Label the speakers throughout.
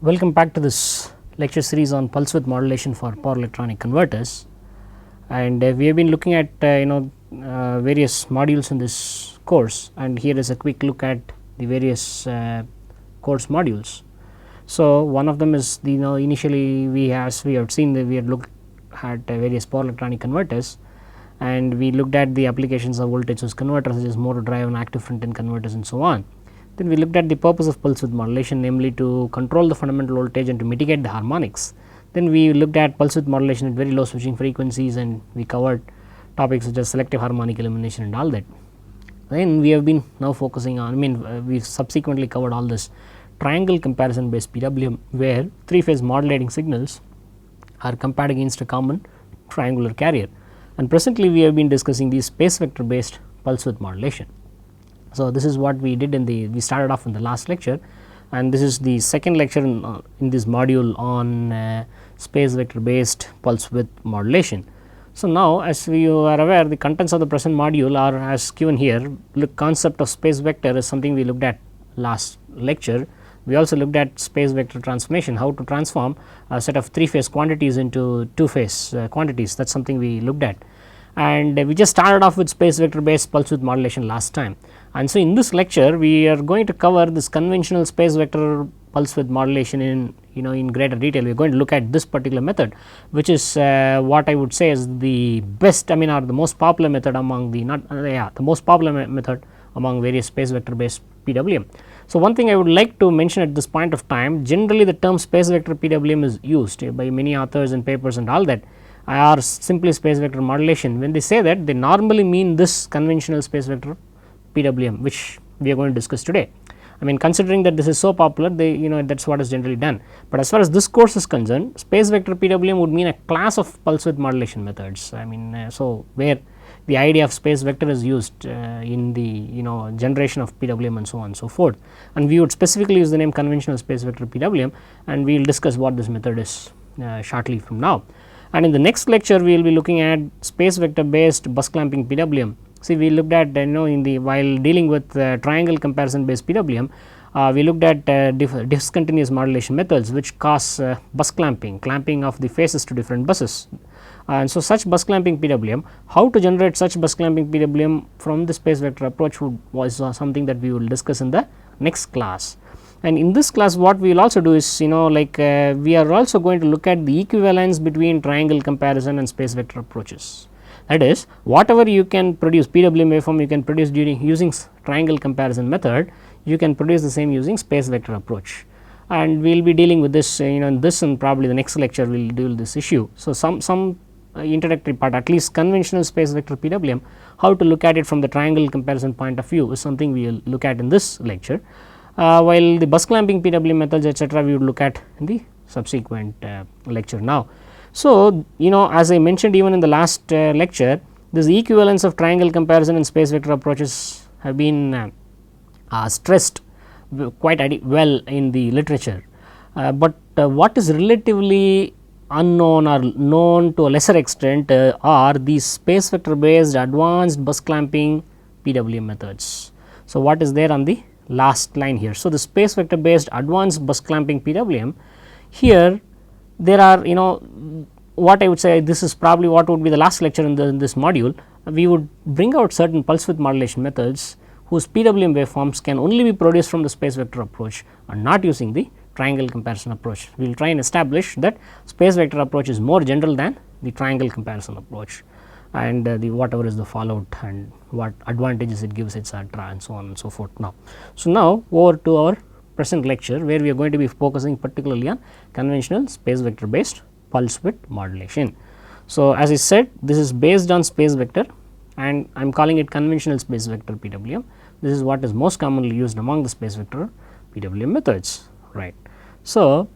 Speaker 1: Welcome back to this lecture series on pulse width modulation for power electronic converters, and we have been looking at various modules in this course, and here is a quick look at the various course modules. So, one of them is the initially we have seen that we had looked at various power electronic converters, and we looked at the applications of voltage source converters such as motor drive and active front end converters and so on. Then we looked at the purpose of pulse width modulation, namely to control the fundamental voltage and to mitigate the harmonics. Then we looked at pulse width modulation at very low switching frequencies, and we covered topics such as selective harmonic elimination and all that. Then we have been now focusing on, we subsequently covered all this triangle comparison based PWM, where 3-phase modulating signals are compared against a common triangular carrier, and presently we have been discussing the space vector based pulse width modulation. So, this is what we did we started off in the last lecture, and this is the second lecture in this module on space vector based pulse width modulation. So, now as you are aware, the contents of the present module are as given here. Look, concept of space vector is something we looked at last lecture. We also looked at space vector transformation, how to transform a set of 3-phase quantities into 2-phase quantities. That is something we looked at, and we just started off with space vector based pulse width modulation last time. And so, in this lecture we are going to cover this conventional space vector pulse width modulation in greater detail. We are going to look at this particular method, which is what I would say is the best, or the most popular method among the most popular method among various space vector based PWM. So, one thing I would like to mention at this point of time, generally the term space vector PWM is used by many authors and papers and all that, or simply space vector modulation. When they say that, they normally mean this conventional space vector PWM, which we are going to discuss today. Considering that this is so popular, that is what is generally done. But as far as this course is concerned, space vector PWM would mean a class of pulse width modulation methods. So where the idea of space vector is used in the generation of PWM and so on and so forth, and we would specifically use the name conventional space vector PWM, and we will discuss what this method is shortly from now. And in the next lecture we will be looking at space vector based bus clamping PWM. See, we looked at while dealing with triangle comparison based PWM, we looked at discontinuous modulation methods which cause bus clamping of the faces to different buses. And so, such bus clamping PWM, how to generate such bus clamping PWM from the space vector approach was something that we will discuss in the next class. And in this class what we will also do is we are also going to look at the equivalence between triangle comparison and space vector approaches. That is, whatever you can produce PWM waveform you can produce using triangle comparison method, you can produce the same using space vector approach, and we will be dealing with this in this, and probably the next lecture we will deal with this issue. So, some introductory part, at least conventional space vector PWM, how to look at it from the triangle comparison point of view is something we will look at in this lecture, while the bus clamping PWM methods etc. we would look at in the subsequent lecture now. So, as I mentioned even in the last lecture, this equivalence of triangle comparison and space vector approaches have been stressed quite well in the literature, but what is relatively unknown or known to a lesser extent are these space vector based advanced bus clamping PWM methods. So, what is there on the last line here? So, the space vector based advanced bus clamping PWM, here there are what I would say, this is probably what would be the last lecture in this module. We would bring out certain pulse width modulation methods whose PWM waveforms can only be produced from the space vector approach and not using the triangle comparison approach. We will try and establish that space vector approach is more general than the triangle comparison approach, and whatever is the fallout and what advantages it gives etc. and so on and so forth now. So, now over to our present lecture, where we are going to be focusing particularly on conventional space vector based pulse width modulation. So, as I said, this is based on space vector, and I am calling it conventional space vector PWM. This is what is most commonly used among the space vector PWM methods, right. So,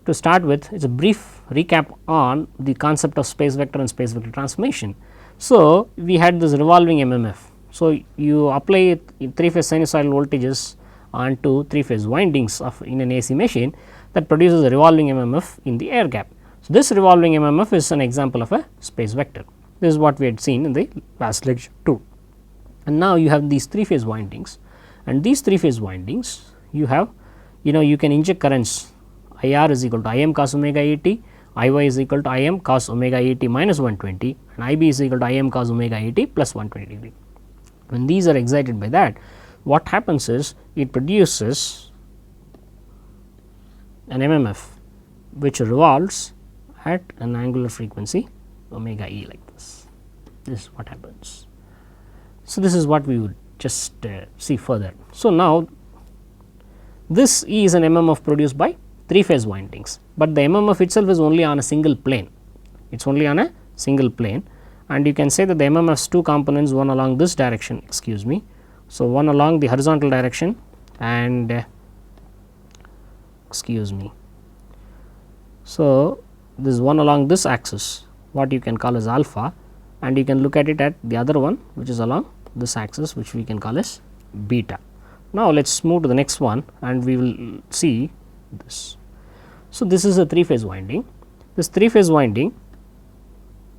Speaker 1: to start with, it is a brief recap on the concept of space vector and space vector transformation. So, we had this revolving MMF. So, you apply 3-phase sinusoidal voltages onto 3-phase windings in an AC machine that produces a revolving MMF in the air gap. So, this revolving MMF is an example of a space vector. This is what we had seen in the last lecture too. And now you have these 3-phase windings, and these 3-phase windings you have you can inject currents IR is equal to Im cos omega et, Iy is equal to Im cos omega et minus 120 and Ib is equal to Im cos omega et plus 120 degree. When these are excited by that, what happens is it produces an MMF which revolves at an angular frequency omega e like this. This is what happens. So, this is what we would just see further. So, now this E is an MMF produced by 3 phase windings, but the MMF itself is only on a single plane. It is only on a single plane, and you can say that the MMF's 2 components, one along this direction, excuse me. So, one along the horizontal direction and excuse me. So, this one along this axis, what you can call as alpha, and you can look at it at the other one which is along this axis, which we can call as beta. Now, let us move to the next one and we will see this. So, this is a 3 phase winding. This 3 phase winding,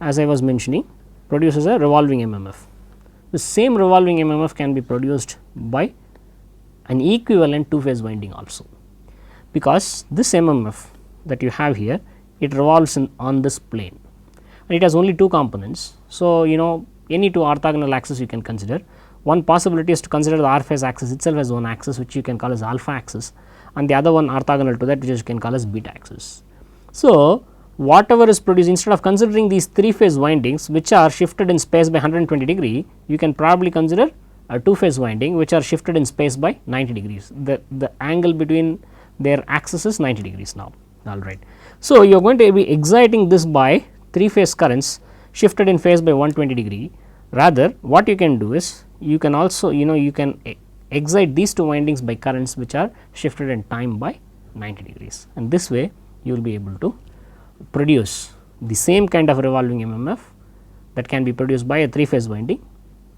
Speaker 1: as I was mentioning, produces a revolving MMF. The same revolving MMF can be produced by an equivalent 2 phase winding also, because this MMF that you have here, it revolves on this plane and it has only 2 components. So, any 2 orthogonal axes you can consider. One possibility is to consider the R phase axis itself as one axis, which you can call as alpha axis, and the other one orthogonal to that, which you can call as beta axis. So, whatever is produced, instead of considering these 3 phase windings which are shifted in space by 120 degree, you can probably consider a 2 phase winding which are shifted in space by 90 degrees. The angle between their axis is 90 degrees now, alright. So, you are going to be exciting this by 3 phase currents shifted in phase by 120 degree. Rather, what you can do is you can also you can excite these 2 windings by currents which are shifted in time by 90 degrees, and this way you will be able to produce the same kind of revolving MMF that can be produced by a 3 phase winding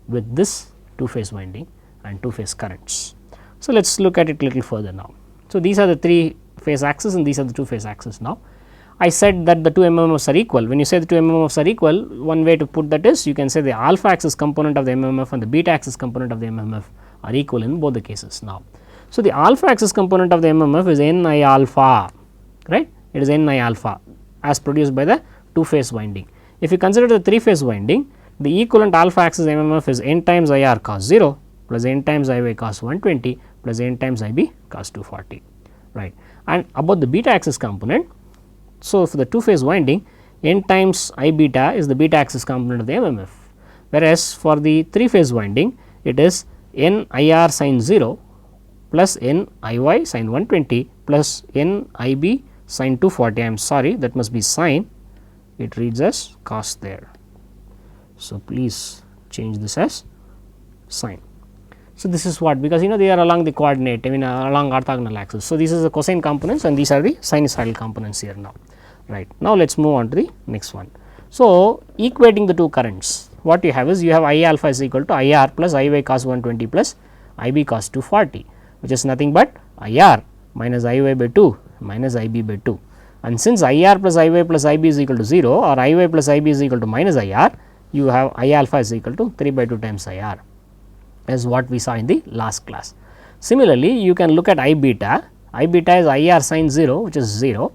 Speaker 1: with this 2 phase winding and 2 phase currents. So, let us look at it little further now. So, these are the 3 phase axes and these are the 2 phase axes now. I said that the 2 MMFs are equal. When you say the 2 MMFs are equal, one way to put that is you can say the alpha axis component of the MMF and the beta axis component of the MMF are equal in both the cases now. So, the alpha axis component of the MMF is Ni alpha, right. It is Ni alpha as produced by the 2 phase winding. If you consider the 3 phase winding, the equivalent alpha axis MMF is N times IR cos 0 plus N times Iy cos 120 plus N times Ib cos 240, right. And about the beta axis component, so for the 2 phase winding, N times I beta is the beta axis component of the MMF, whereas for the 3 phase winding it is N IR sin 0 plus N Iy sin 120 plus N Ib sin 240. I am sorry, that must be sin, it reads as cos there. So, please change this as sin. So, this is what, because they are along the coordinate, along orthogonal axis. So, this is the cosine components and these are the sinusoidal components here now, right. Now, let us move on to the next one. So, equating the 2 currents, what you have is you have I alpha is equal to IR plus Iy cos 120 plus Ib cos 240, which is nothing but IR minus Iy by 2 minus Ib by 2, and since IR plus Iy plus Ib is equal to 0 or Iy plus Ib is equal to minus IR, you have I alpha is equal to 3 by 2 times IR, as what we saw in the last class. Similarly, you can look at I beta is IR sin 0, which is 0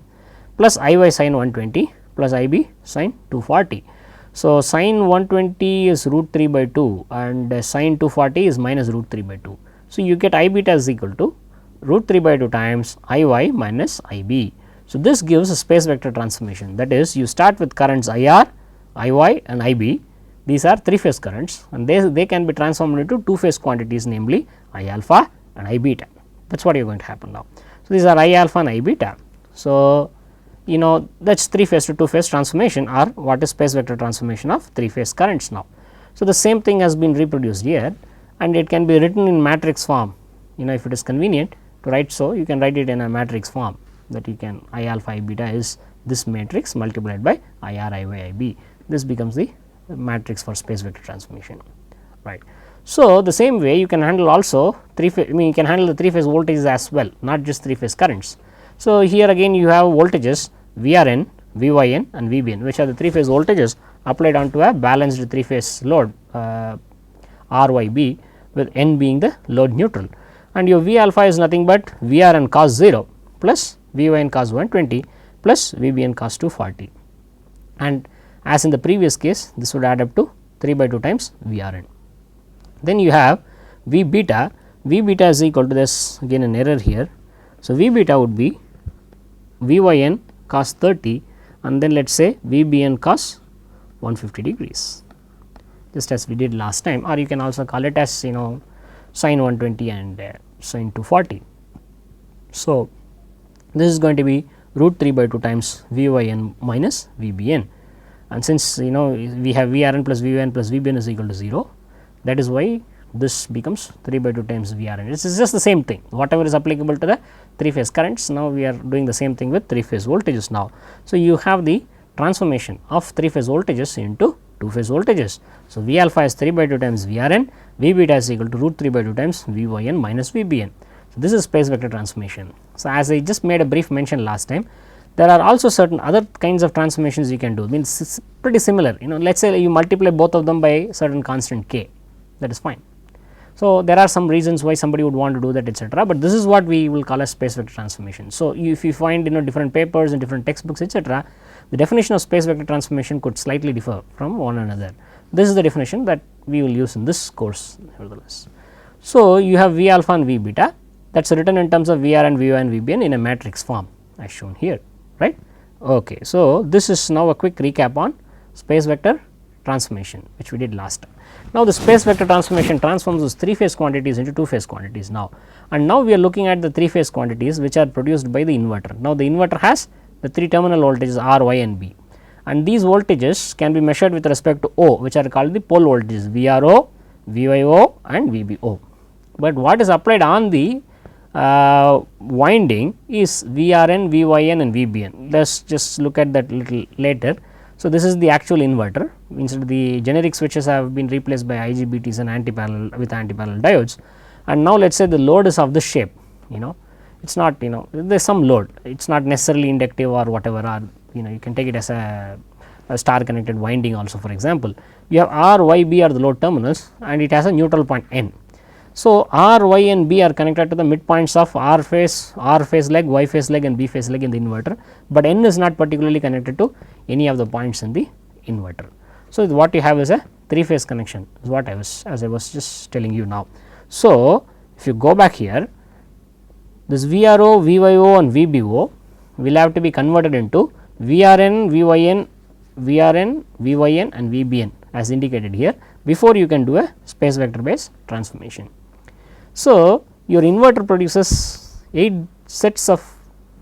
Speaker 1: plus Iy sin 120 plus Ib sin 240. So, sin 120 is root 3 by 2 and sin 240 is minus root 3 by 2. So, you get I beta is equal to root 3 by 2 times Iy minus Ib. So, this gives a space vector transformation, that is you start with currents IR, Iy and Ib. These are 3 phase currents and they can be transformed into 2 phase quantities, namely I alpha and I beta. That is what is going to happen now. So, these are I alpha and I beta. So, that is 3 phase to 2 phase transformation, or what is space vector transformation of 3 phase currents now. So, the same thing has been reproduced here and it can be written in matrix form, if it is convenient to write, so you can write it in a matrix form, that you can I alpha I beta is this matrix multiplied by IR Iy Ib. This becomes the matrix for space vector transformation, right. So, the same way you can handle also 3 phase, you can handle the 3 phase voltages as well, not just 3 phase currents. So, here again you have voltages Vrn, Vyn and Vbn, which are the 3 phase voltages applied onto a balanced 3 phase load Ryb, with N being the load neutral, and your V alpha is nothing but Vrn cos 0 plus VYN cos 120 plus VBN cos 240, and as in the previous case this would add up to 3 by 2 times VRN. Then you have V beta is equal to this, again an error here. So, V beta would be VYN cos 30 and then let us say VBN cos 150 degrees, just as we did last time, or you can also call it as sin 120 and sin 240. So, this is going to be root 3 by 2 times VYN minus VBN, and since we have VRN plus VYN plus VBN is equal to 0, that is why this becomes 3 by 2 times VRN. This is just the same thing, whatever is applicable to the 3 phase currents. Now, we are doing the same thing with 3 phase voltages now. So, you have the transformation of 3 phase voltages into 2 phase voltages. So, V alpha is 3 by 2 times VRN, V beta is equal to root 3 by 2 times VYN minus VBN. So, this is space vector transformation. So, as I just made a brief mention last time, there are also certain other kinds of transformations you can do, means it is pretty similar. Let us say you multiply both of them by certain constant k, that is fine. So, there are some reasons why somebody would want to do that, etc., but this is what we will call as space vector transformation. So, if you find different papers and different textbooks, etc., the definition of space vector transformation could slightly differ from one another. This is the definition that we will use in this course nevertheless. So, you have V alpha and V beta, that is written in terms of VR and VY and VBN in a matrix form as shown here, right. Okay. So, this is now a quick recap on space vector transformation which we did last time. Now, the space vector transformation transforms those 3 phase quantities into 2 phase quantities now, and now we are looking at the 3 phase quantities which are produced by the inverter. Now, the inverter has the 3 terminal voltages R, Y and B, and these voltages can be measured with respect to O, which are called the pole voltages VRO, VYO and VBO. But what is applied on the winding is VRN, VYN and VBN. Let us just look at that little later. So, this is the actual inverter, means the generic switches have been replaced by IGBTs and anti-parallel with anti-parallel diodes, and now let us say the load is of this shape, it is not there is some load, it is not necessarily inductive or whatever, or you can take it as a star connected winding also. For example, you have R, Y, B are the load terminals and it has a neutral point N. So, R, Y and B are connected to the midpoints of R phase leg, Y phase leg and B phase leg in the inverter, but N is not particularly connected to any of the points in the inverter. So, what you have is a 3 phase connection is what I was just telling you now. So, if you go back here, this VRO, VYO and VBO will have to be converted into VRN, VYN, VYN and VBN as indicated here before you can do a space vector based transformation. So, your inverter produces 8 sets of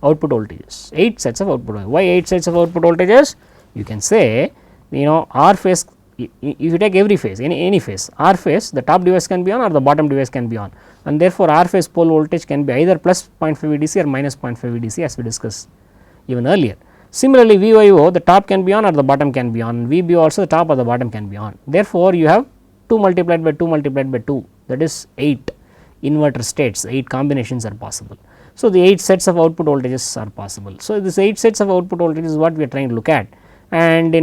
Speaker 1: output voltages, 8 sets of output voltages. Why 8 sets of output voltages? You can say R phase, if you take every phase, any phase, R phase, the top device can be on or the bottom device can be on, and therefore, R phase pole voltage can be either plus 0.5 VDC or minus 0.5 VDC as we discussed even earlier. Similarly, VYO, the top can be on or the bottom can be on, VBO also the top or the bottom can be on. Therefore, you have 2 multiplied by 2 multiplied by 2, that is 8 inverter states, 8 combinations are possible. So, the 8 sets of output voltages are possible. So, this 8 sets of output voltages is what we are trying to look at, and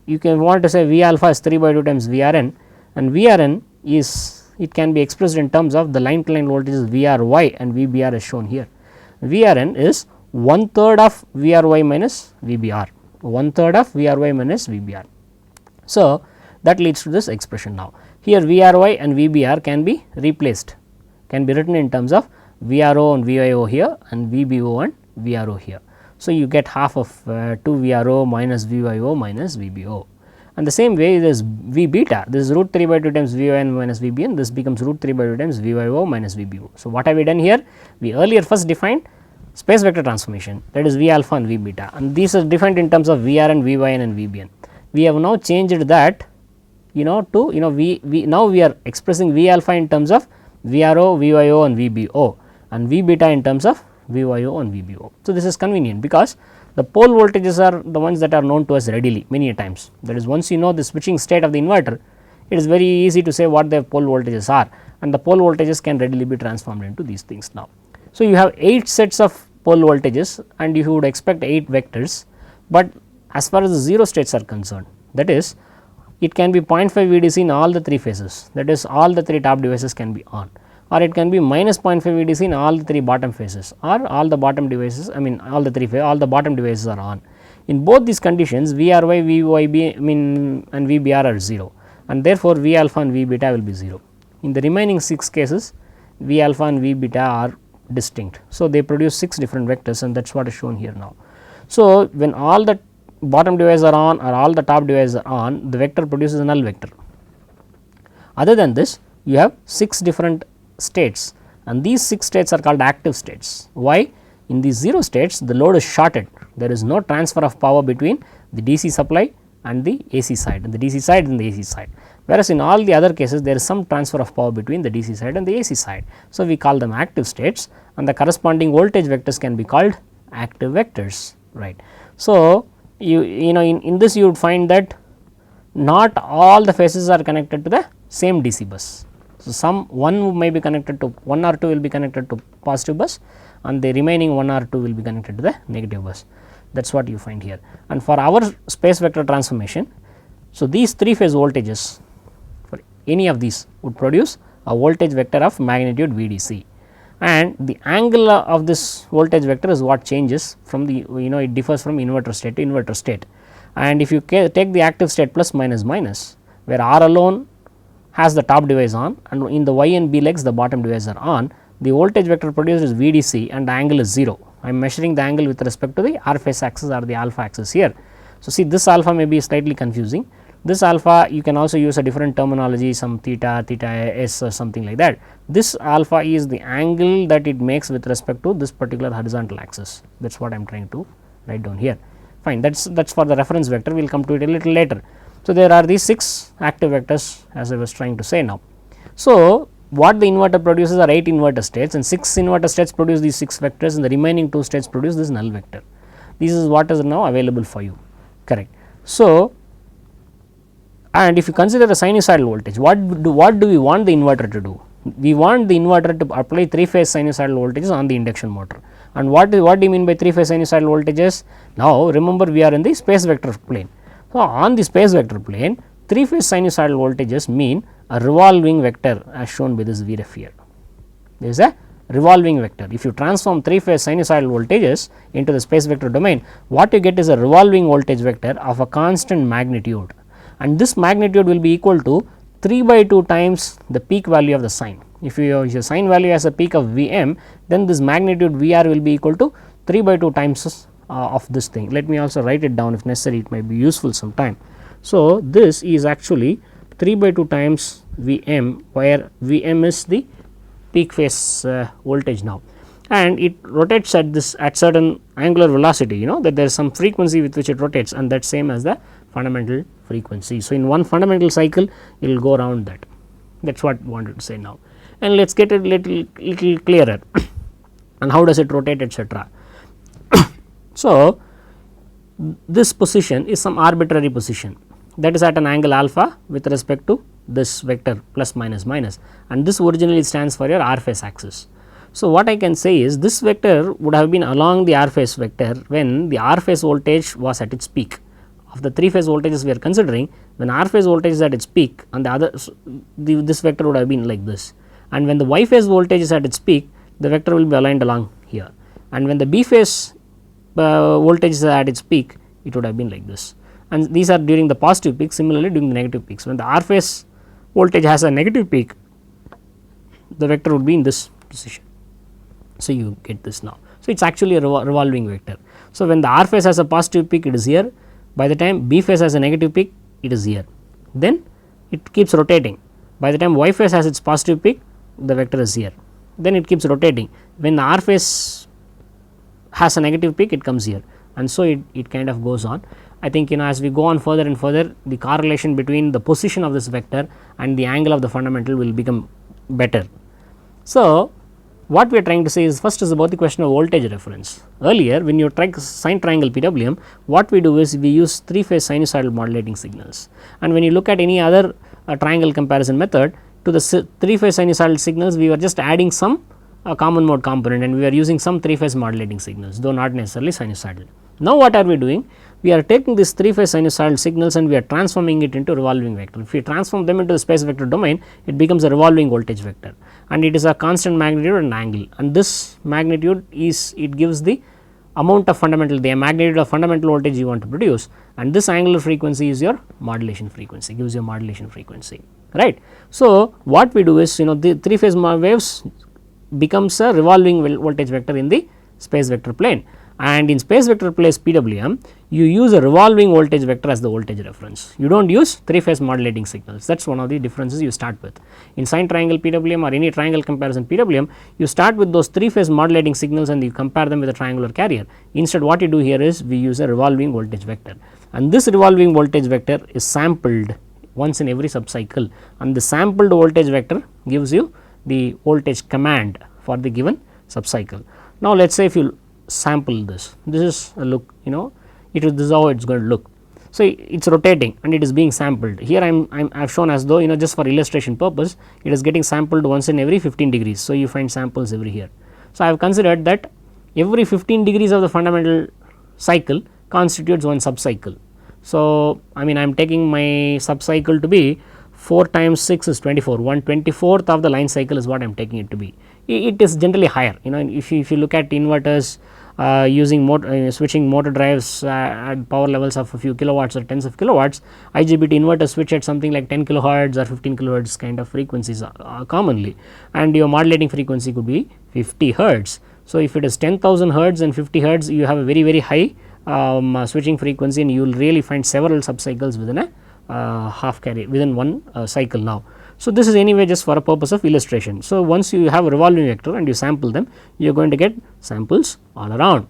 Speaker 1: you can want to say V alpha is 3 by 2 times VRN, and VRN is, it can be expressed in terms of the line to line voltages VRY and VBR as shown here. VRN is 1/3 of VRY minus VBR, 1/3 of VRY minus VBR. So, that leads to this expression now. Here VRY and VBR can be replaced, can be written in terms of VRO and VIO here and VBO and VRO here. So, you get half of 2 VRO minus VIO minus VBO, and the same way this V beta, this is root 3 by 2 times VYN minus VBN, this becomes root 3 by 2 times VIO minus VBO. So, what have we done here? We earlier first defined space vector transformation, that is V alpha and V beta, and these are defined in terms of VRN, VYN and VBN. We have now changed that to now we are expressing V alpha in terms of VRO, VIO and VBO, and V beta in terms of VYO and VBO. So, this is convenient because the pole voltages are the ones that are known to us readily many a times, that is once you know the switching state of the inverter, it is very easy to say what the pole voltages are, and the pole voltages can readily be transformed into these things now. So, you have 8 sets of pole voltages and you would expect 8 vectors, but as far as the 0 states are concerned, that is it can be 0.5 VDC in all the 3 phases, that is all the 3 top devices can be on. or it can be minus 0.5 VDC in all the 3 bottom phases, or all the bottom devices, I mean all the bottom devices are on. In both these conditions VRY, VYB and VBR are 0, and therefore, V alpha and V beta will be 0. In the remaining 6 cases, V alpha and V beta are distinct. So, they produce 6 different vectors, and that is what is shown here now. So, when all the bottom devices are on or all the top devices are on, the vector produces a null vector. Other than this, you have 6 different states, and these 6 states are called active states. Why? In these 0 states, the load is shorted, there is no transfer of power between the DC supply and the AC side, and the DC side and the AC side, whereas in all the other cases there is some transfer of power between the DC side and the AC side. So, we call them active states, and the corresponding voltage vectors can be called active vectors, right. So, you know in this you would find that not all the phases are connected to the same DC bus. So, some one may be connected to 1 or 2 will be connected to positive bus, and the remaining 1 or 2 will be connected to the negative bus. That is what you find here. And for our space vector transformation, so these 3 phase voltages for any of these would produce a voltage vector of magnitude VDC, and the angle of this voltage vector is what changes from the it differs from inverter state to inverter state. And if you take the active state plus minus minus, where R alone has the top device on and in the Y and B legs the bottom device are on, the voltage vector produced is VDC and the angle is 0. I am measuring the angle with respect to the R phase axis or the alpha axis here. So, see this alpha may be slightly confusing. This alpha you can also use a different terminology, some theta, theta s or something like that. This alpha is the angle that it makes with respect to this particular horizontal axis. That is what I am trying to write down here. Fine, that is for the reference vector, we will come to it a little later. So, there are these 6 active vectors as I was trying to say now. So, what the inverter produces are 8 inverter states, and 6 inverter states produce these 6 vectors, and the remaining 2 states produce this null vector. This is what is now available for you, correct. So, and if you consider the sinusoidal voltage, what do we want the inverter to do? We want the inverter to apply 3 phase sinusoidal voltages on the induction motor. And what do you mean by 3 phase sinusoidal voltages? Now, remember we are in the space vector plane. So, on the space vector plane, 3 phase sinusoidal voltages mean a revolving vector as shown by this VREF here. There is a revolving vector. If you transform 3 phase sinusoidal voltages into the space vector domain, what you get is a revolving voltage vector of a constant magnitude, and this magnitude will be equal to 3 by 2 times the peak value of the sine. If you use your sine value as a peak of Vm, then this magnitude Vr will be equal to 3 by 2 times of this thing. Let me also write it down if necessary, it might be useful sometime. So, this is actually 3 by 2 times Vm, where Vm is the peak phase voltage now, and it rotates at certain angular velocity, that there is some frequency with which it rotates, and that same as the fundamental frequency. So, in one fundamental cycle it will go around that. That is what I wanted to say now, and let us get it little clearer and how does it rotate, etc. So, this position is some arbitrary position that is at an angle alpha with respect to this vector plus minus minus, and this originally stands for your R phase axis. So, what I can say is this vector would have been along the R phase vector when the R phase voltage was at its peak. Of the 3 phase voltages we are considering, when R phase voltage is at its peak and the other this vector would have been like this, and when the Y phase voltage is at its peak, the vector will be aligned along here, and when the B phase voltage is at its peak, it would have been like this, and these are during the positive peak. Similarly, during the negative peaks, when the R phase voltage has a negative peak, the vector would be in this position. So, you get this now. So, it is actually a revolving vector. So, when the R phase has a positive peak, it is here. By the time B phase has a negative peak, it is here. Then it keeps rotating. By the time Y phase has its positive peak, the vector is here. Then it keeps rotating. When the R phase has a negative peak, it comes here, and so it kind of goes on. I think as we go on further and further, the correlation between the position of this vector and the angle of the fundamental will become better. So, what we are trying to say is, first is about the question of voltage reference. Earlier, when you try sine triangle PWM, what we do is we use 3 phase sinusoidal modulating signals, and when you look at any other triangle comparison method, to the 3 phase sinusoidal signals we were just adding some common mode component, and we are using some 3 phase modulating signals, though not necessarily sinusoidal. Now, what are we doing? We are taking these 3 phase sinusoidal signals and we are transforming it into revolving vector. If we transform them into the space vector domain, it becomes a revolving voltage vector, and it is a constant magnitude and angle, and this magnitude is, it gives the amount of fundamental, the magnitude of fundamental voltage you want to produce, and this angular frequency is your modulation frequency, gives you modulation frequency, right. So, what we do is, the 3 phase waves becomes a revolving voltage vector in the space vector plane, and in space vector place PWM you use a revolving voltage vector as the voltage reference. You do not use 3 phase modulating signals, that is one of the differences you start with. In sine triangle PWM or any triangle comparison PWM, you start with those 3 phase modulating signals and you compare them with a triangular carrier. Instead, what you do here is we use a revolving voltage vector, and this revolving voltage vector is sampled once in every subcycle, and the sampled voltage vector gives you the voltage command for the given subcycle. Now, let us say if you sample this is a look, this is how it is going to look. So, it is rotating and it is being sampled. Here I have shown as though, just for illustration purpose, it is getting sampled once in every 15 degrees. So, you find samples every here. So, I have considered that every 15 degrees of the fundamental cycle constitutes one subcycle. So, I am taking my subcycle to be 4 times 6 is 24, 1/24th of the line cycle is what I am taking it to be. It is generally higher, if you look at inverters using switching motor drives at power levels of a few kilowatts or tens of kilowatts, IGBT inverters switch at something like 10 kilohertz or 15 kilohertz kind of frequencies commonly, and your modulating frequency could be 50 hertz. So, if it is 10,000 hertz and 50 hertz, you have a very high switching frequency, and you will really find several subcycles within a half carrier within one cycle now. So, this is anyway just for a purpose of illustration. So, once you have a revolving vector and you sample them, you are going to get samples all around,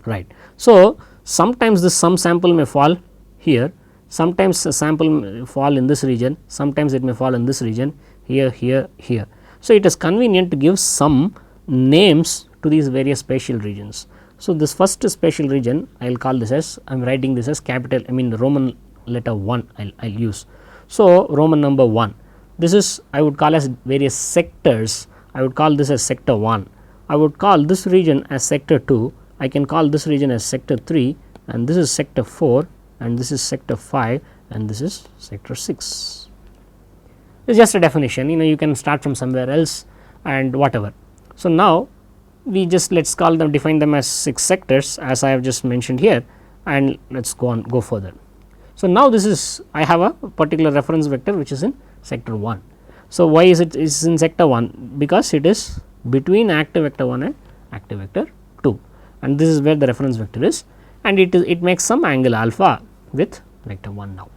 Speaker 1: right. So, sometimes this some sample may fall here, sometimes a sample may fall in this region, sometimes it may fall in this region, here, here, here. So, it is convenient to give some names to these various spatial regions. So, this first spatial region I will call this as, I am writing this as capital, Roman letter 1 I will use. So, Roman number 1. This is, I would call as various sectors. I would call this as sector 1. I would call this region as sector 2. I can call this region as sector 3, and this is sector 4, and this is sector 5, and this is sector 6. It is just a definition, you can start from somewhere else and whatever. So, now we just let us call them, define them as 6 sectors as I have just mentioned here, and let us go further. So, now this is, I have a particular reference vector which is in sector 1. So, why is it is in sector 1? Because it is between active vector 1 and active vector 2, and this is where the reference vector is, and it makes some angle alpha with vector 1 now.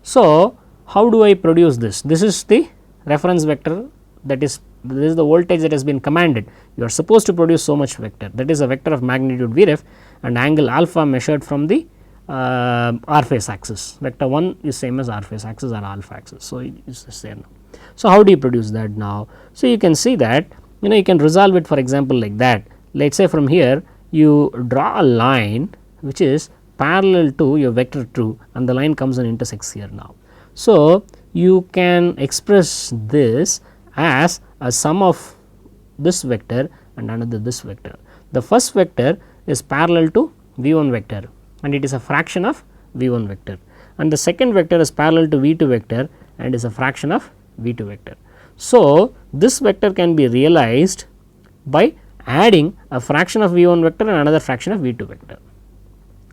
Speaker 1: So, how do I produce this? This is the reference vector, that is, this is the voltage that has been commanded. You are supposed to produce so much vector, that is a vector of magnitude Vref, and angle alpha measured from the R phase axis. Vector 1 is same as R phase axis or alpha axis. So, it is there now. So, how do you produce that now? So, you can see that you can resolve it, for example, like that. Let us say from here you draw a line which is parallel to your vector 2, and the line comes and intersects here now. So, you can express this as a sum of this vector and another this vector. The first vector is parallel to V1 vector, and it is a fraction of V1 vector, and the second vector is parallel to V2 vector and is a fraction of V2 vector. So, this vector can be realized by adding a fraction of V1 vector and another fraction of V2 vector.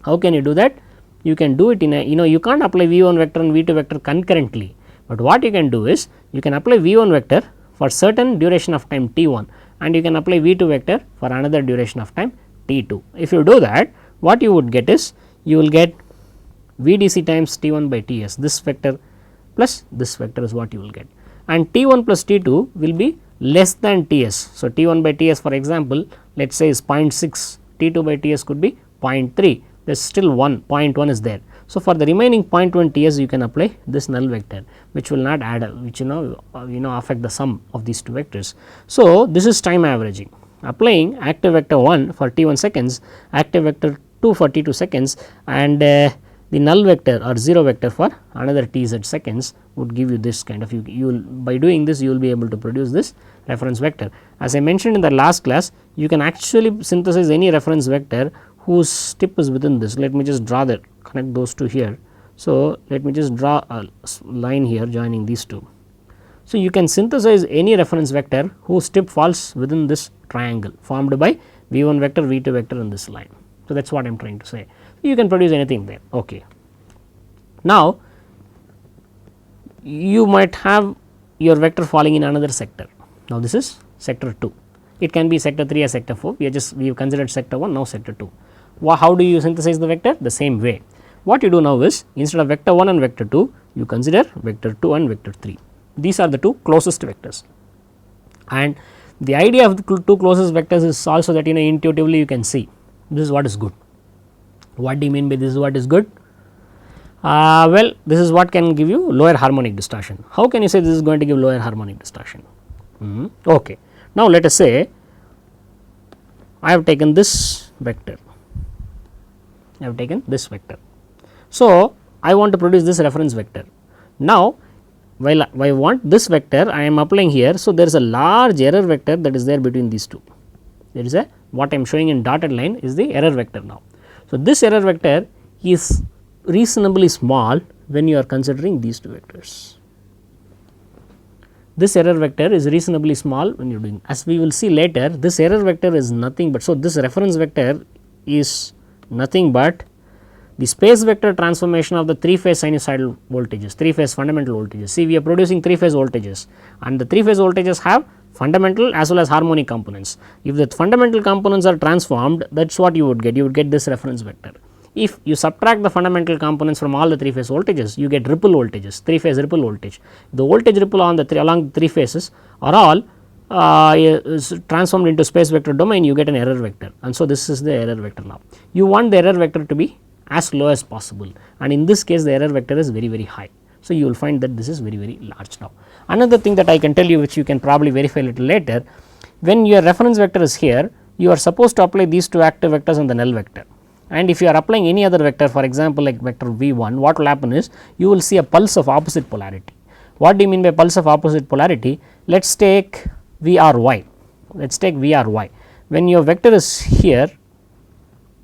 Speaker 1: How can you do that? You can do it in a, you can't apply V1 vector and V2 vector concurrently, but what you can do is you can apply V1 vector for certain duration of time t1, and you can apply V2 vector for another duration of time t2. If you do that, what you would get is, you will get VDC times T1 by Ts, this vector plus this vector is what you will get, and T1 plus T2 will be less than Ts. So, T1 by Ts, for example, let us say is 0.6, T2 by Ts could be 0.3, there is still 0.1 is there. So, for the remaining 0.1 Ts you can apply this null vector, which will not add, which affect the sum of these two vectors. So, this is time averaging, applying active vector 1 for T1 seconds, active vector 2 for T2 seconds, and the null vector or 0 vector for another Tz seconds would give you this kind of, you will, by doing this you will be able to produce this reference vector. As I mentioned in the last class, you can actually synthesize any reference vector whose tip is within this, let me just draw that, connect those two here. So, let me just draw a line here joining these two. So, you can synthesize any reference vector whose tip falls within this triangle formed by v 1 vector, v 2 vector in this line. So, that is what I am trying to say. You can produce anything there. Okay. Now, you might have your vector falling in another sector. Now, this is sector 2. It can be sector 3 or sector 4. We have considered sector 1, now sector 2. How do you synthesize the vector? The same way. What you do now is, instead of vector 1 and vector 2, you consider vector 2 and vector 3. These are the two closest vectors. And the idea of the two closest vectors is also that intuitively you can see this is what is good. What do you mean by this is what is good? Well, this is what can give you lower harmonic distortion. How can you say this is going to give lower harmonic distortion? Okay. Now, let us say I have taken this vector. So, I want to produce this reference vector. Now, while I want this vector, I am applying here. So, there is a large error vector that is there between these two. There is a, what I am showing in dotted line is the error vector now. So, this error vector is reasonably small when you are considering these two vectors. This error vector is reasonably small when you are doing, as we will see later, this error vector is nothing but, so this reference vector is nothing but the space vector transformation of the 3-phase sinusoidal voltages, 3-phase fundamental voltages. See, we are producing 3-phase voltages, and the 3-phase voltages have fundamental as well as harmonic components. If the fundamental components are transformed, that is what you would get this reference vector. If you subtract the fundamental components from all the 3-phase voltages, you get ripple voltages, 3-phase ripple voltage. The voltage ripple on the along the 3 phases are all transformed into space vector domain, you get an error vector, and so this is the error vector now. You want the error vector to be as low as possible, and in this case the error vector is very, very high. So, you will find that this is very, very large now. Another thing that I can tell you, which you can probably verify a little later, when your reference vector is here, you are supposed to apply these two active vectors on the null vector. And if you are applying any other vector, for example, like vector v 1, what will happen is you will see a pulse of opposite polarity. What do you mean by pulse of opposite polarity? Let us take v r y. Let us take v r y. When your vector is here,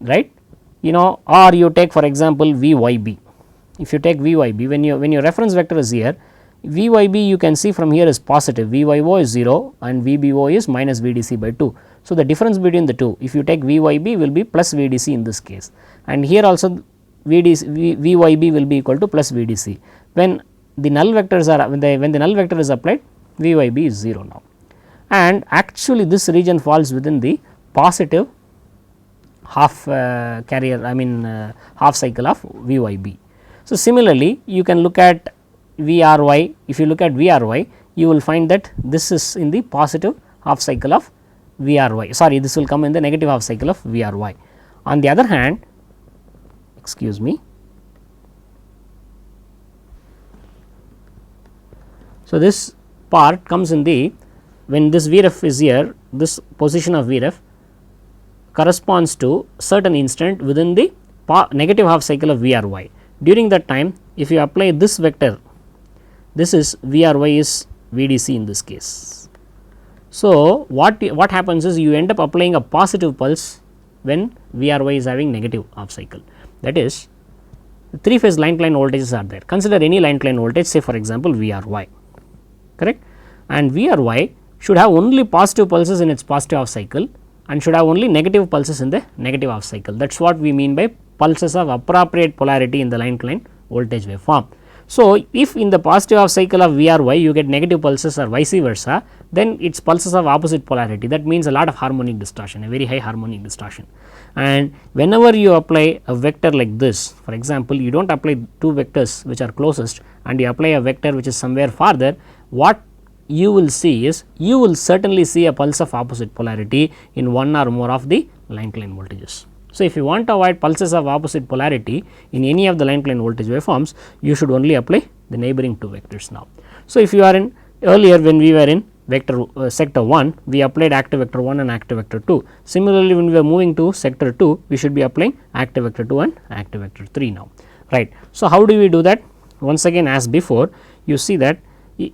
Speaker 1: right, or you take for example v y b. If you take v y b, when your reference vector is here, v y b you can see from here is positive, v y o is 0 and v b o is minus v d c by 2. So, the difference between the two, if you take v y b will be plus v d c in this case, and here also v y b will be equal to plus v d c. When the null vectors are, when the null vector is applied, v y b is 0 now, and actually this region falls within the positive half half cycle of v y b. So, similarly, you can look at v r y. If you look at v r y, you will find that this is in the positive half cycle of v r y, sorry, this will come in the negative half cycle of v r y. On the other hand, excuse me. So, this part comes in the, when this v ref is here, this position of v ref corresponds to certain instant within the negative half cycle of v r y. During that time, if you apply this vector, this is v r y is v d c in this case. So, what happens is you end up applying a positive pulse when v r y is having negative half cycle, that is 3 phase line to line voltages are there. Consider any line to line voltage, say for example v r y, correct, and v r y should have only positive pulses in its positive half cycle and should have only negative pulses in the negative half cycle. That is what we mean by pulses of appropriate polarity in the line to line voltage waveform. So, if in the positive half cycle of v r y you get negative pulses or vice versa, then it is pulses of opposite polarity. That means a lot of harmonic distortion, a very high harmonic distortion. And whenever you apply a vector like this, for example, you do not apply two vectors which are closest and you apply a vector which is somewhere farther, what you will see is, you will certainly see a pulse of opposite polarity in one or more of the line to line voltages. So, if you want to avoid pulses of opposite polarity in any of the line to line voltage waveforms, you should only apply the neighboring two vectors now. So, if you are in, earlier when we were in vector sector 1, we applied active vector 1 and active vector 2. Similarly, when we are moving to sector 2, we should be applying active vector 2 and active vector 3 now, right. So, how do we do that? Once again, as before, you see that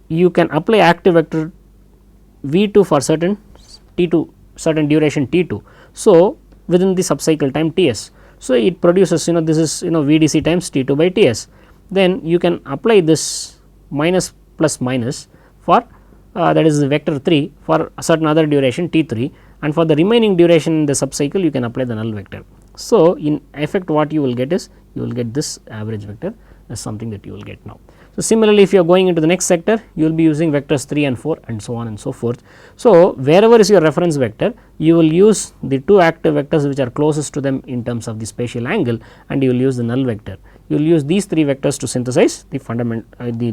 Speaker 1: you can apply active vector v 2 for certain t 2, certain duration t 2. So, within the subcycle time Ts. So, it produces this is VDC times T2 by Ts. Then you can apply this minus plus minus for that is the vector 3 for a certain other duration T3, and for the remaining duration in the subcycle you can apply the null vector. So, in effect what you will get is you will get this average vector as something that you will get now. So, similarly, if you are going into the next sector, you will be using vectors 3 and 4 and so on and so forth. So, wherever is your reference vector, you will use the 2 active vectors which are closest to them in terms of the spatial angle, and you will use the null vector. You will use these 3 vectors to synthesize the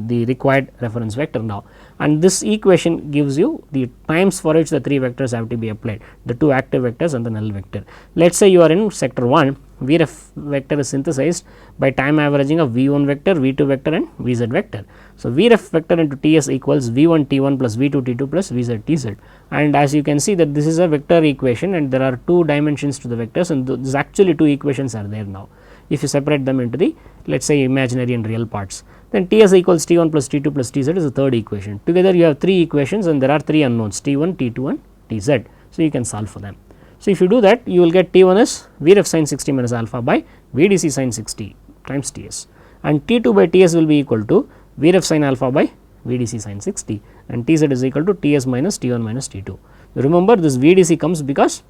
Speaker 1: the required reference vector now, and this equation gives you the times for which the 3 vectors have to be applied, the 2 active vectors and the null vector. Let us say you are in sector 1, Vref vector is synthesized by time averaging of V1 vector, V2 vector and Vz vector. So, Vref vector into Ts equals V1 T1 plus V2 T2 plus Vz Tz, and as you can see that this is a vector equation and there are 2 dimensions to the vectors, and this actually 2 equations are there now. If you separate them into the let us say imaginary and real parts, then Ts equals T1 plus T2 plus Tz is the third equation. Together you have 3 equations and there are 3 unknowns T1, T2 and Tz. So, you can solve for them. So, if you do that, you will get T1 is Vref sin 60 minus alpha by Vdc sin 60 times Ts, and T2 by Ts will be equal to Vref sin alpha by Vdc sin 60, and Tz is equal to Ts minus T1 minus T2. Remember, this Vdc comes because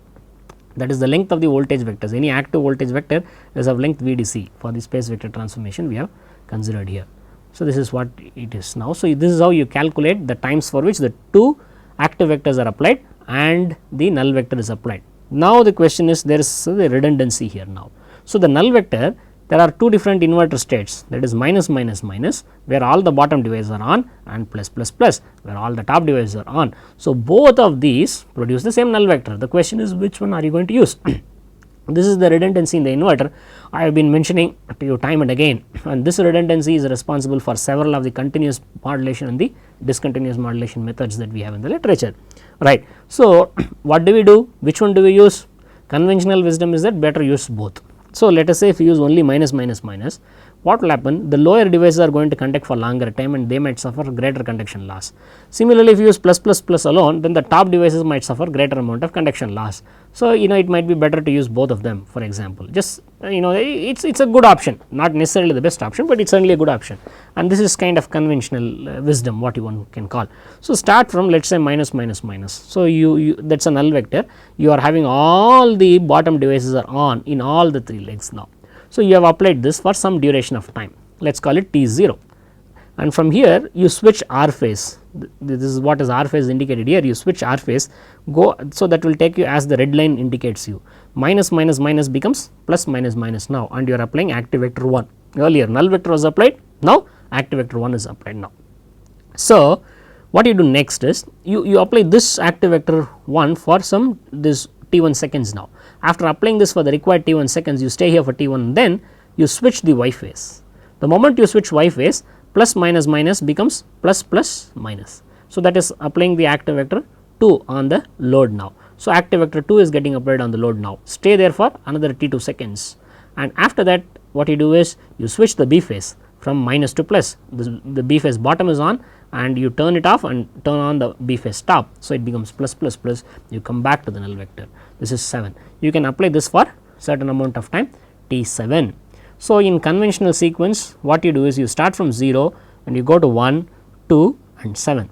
Speaker 1: that is the length of the voltage vectors. Any active voltage vector is of length Vdc for the space vector transformation we have considered here. So, this is what it is now. So, this is how you calculate the times for which the 2 active vectors are applied and the null vector is applied. Now, the question is there is the redundancy here now. So, the null vector, there are 2 different inverter states, that is minus minus minus where all the bottom devices are on, and plus plus plus where all the top devices are on. So, both of these produce the same null vector. The question is which one are you going to use? This is the redundancy in the inverter I have been mentioning to you time and again, and this redundancy is responsible for several of the continuous modulation and the discontinuous modulation methods that we have in the literature, right. So, what do we do? Which one do we use? Conventional wisdom is that better use both. So, let us say if you use only minus minus minus, what will happen? The lower devices are going to conduct for longer time and they might suffer greater conduction loss. Similarly, if you use plus plus plus alone, then the top devices might suffer greater amount of conduction loss. So, it might be better to use both of them, for example. Just it's a good option, not necessarily the best option, but it's certainly a good option, and this is kind of conventional wisdom what one can call. So, start from let us say minus minus minus. So, that is a null vector, you are having all the bottom devices are on in all the 3 legs now. So, you have applied this for some duration of time, let us call it T0, and from here you switch R phase. This is what is R phase indicated here, you switch R phase, go, so that will take you as the red line indicates you, minus minus minus becomes plus minus minus now, and you are applying active vector 1. Earlier null vector was applied, now active vector 1 is applied now. So, what you do next is you apply this active vector 1 for some this T1 seconds now. After applying this for the required T1 seconds, you stay here for T1, then you switch the Y phase. The moment you switch Y phase, plus minus minus becomes plus plus minus. So, that is applying the active vector 2 on the load now. So, active vector 2 is getting applied on the load now, stay there for another T2 seconds, and after that what you do is you switch the B phase from minus to plus. The B phase bottom is on and you turn it off and turn on the B phase top. So, it becomes plus plus plus, you come back to the null vector, this is 7. You can apply this for certain amount of time T7. So, in conventional sequence what you do is you start from 0 and you go to 1, 2 and 7.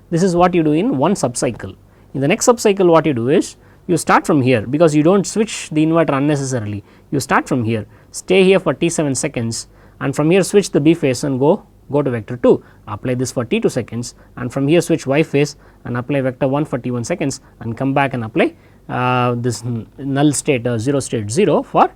Speaker 1: This is what you do in one subcycle. In the next subcycle what you do is you start from here, because you do not switch the inverter unnecessarily. You start from here, stay here for T7 seconds, and from here switch the B phase and go to vector 2, apply this for T2 seconds, and from here switch Y phase and apply vector 1 for T1 seconds, and come back and apply this null state 0 state 0 for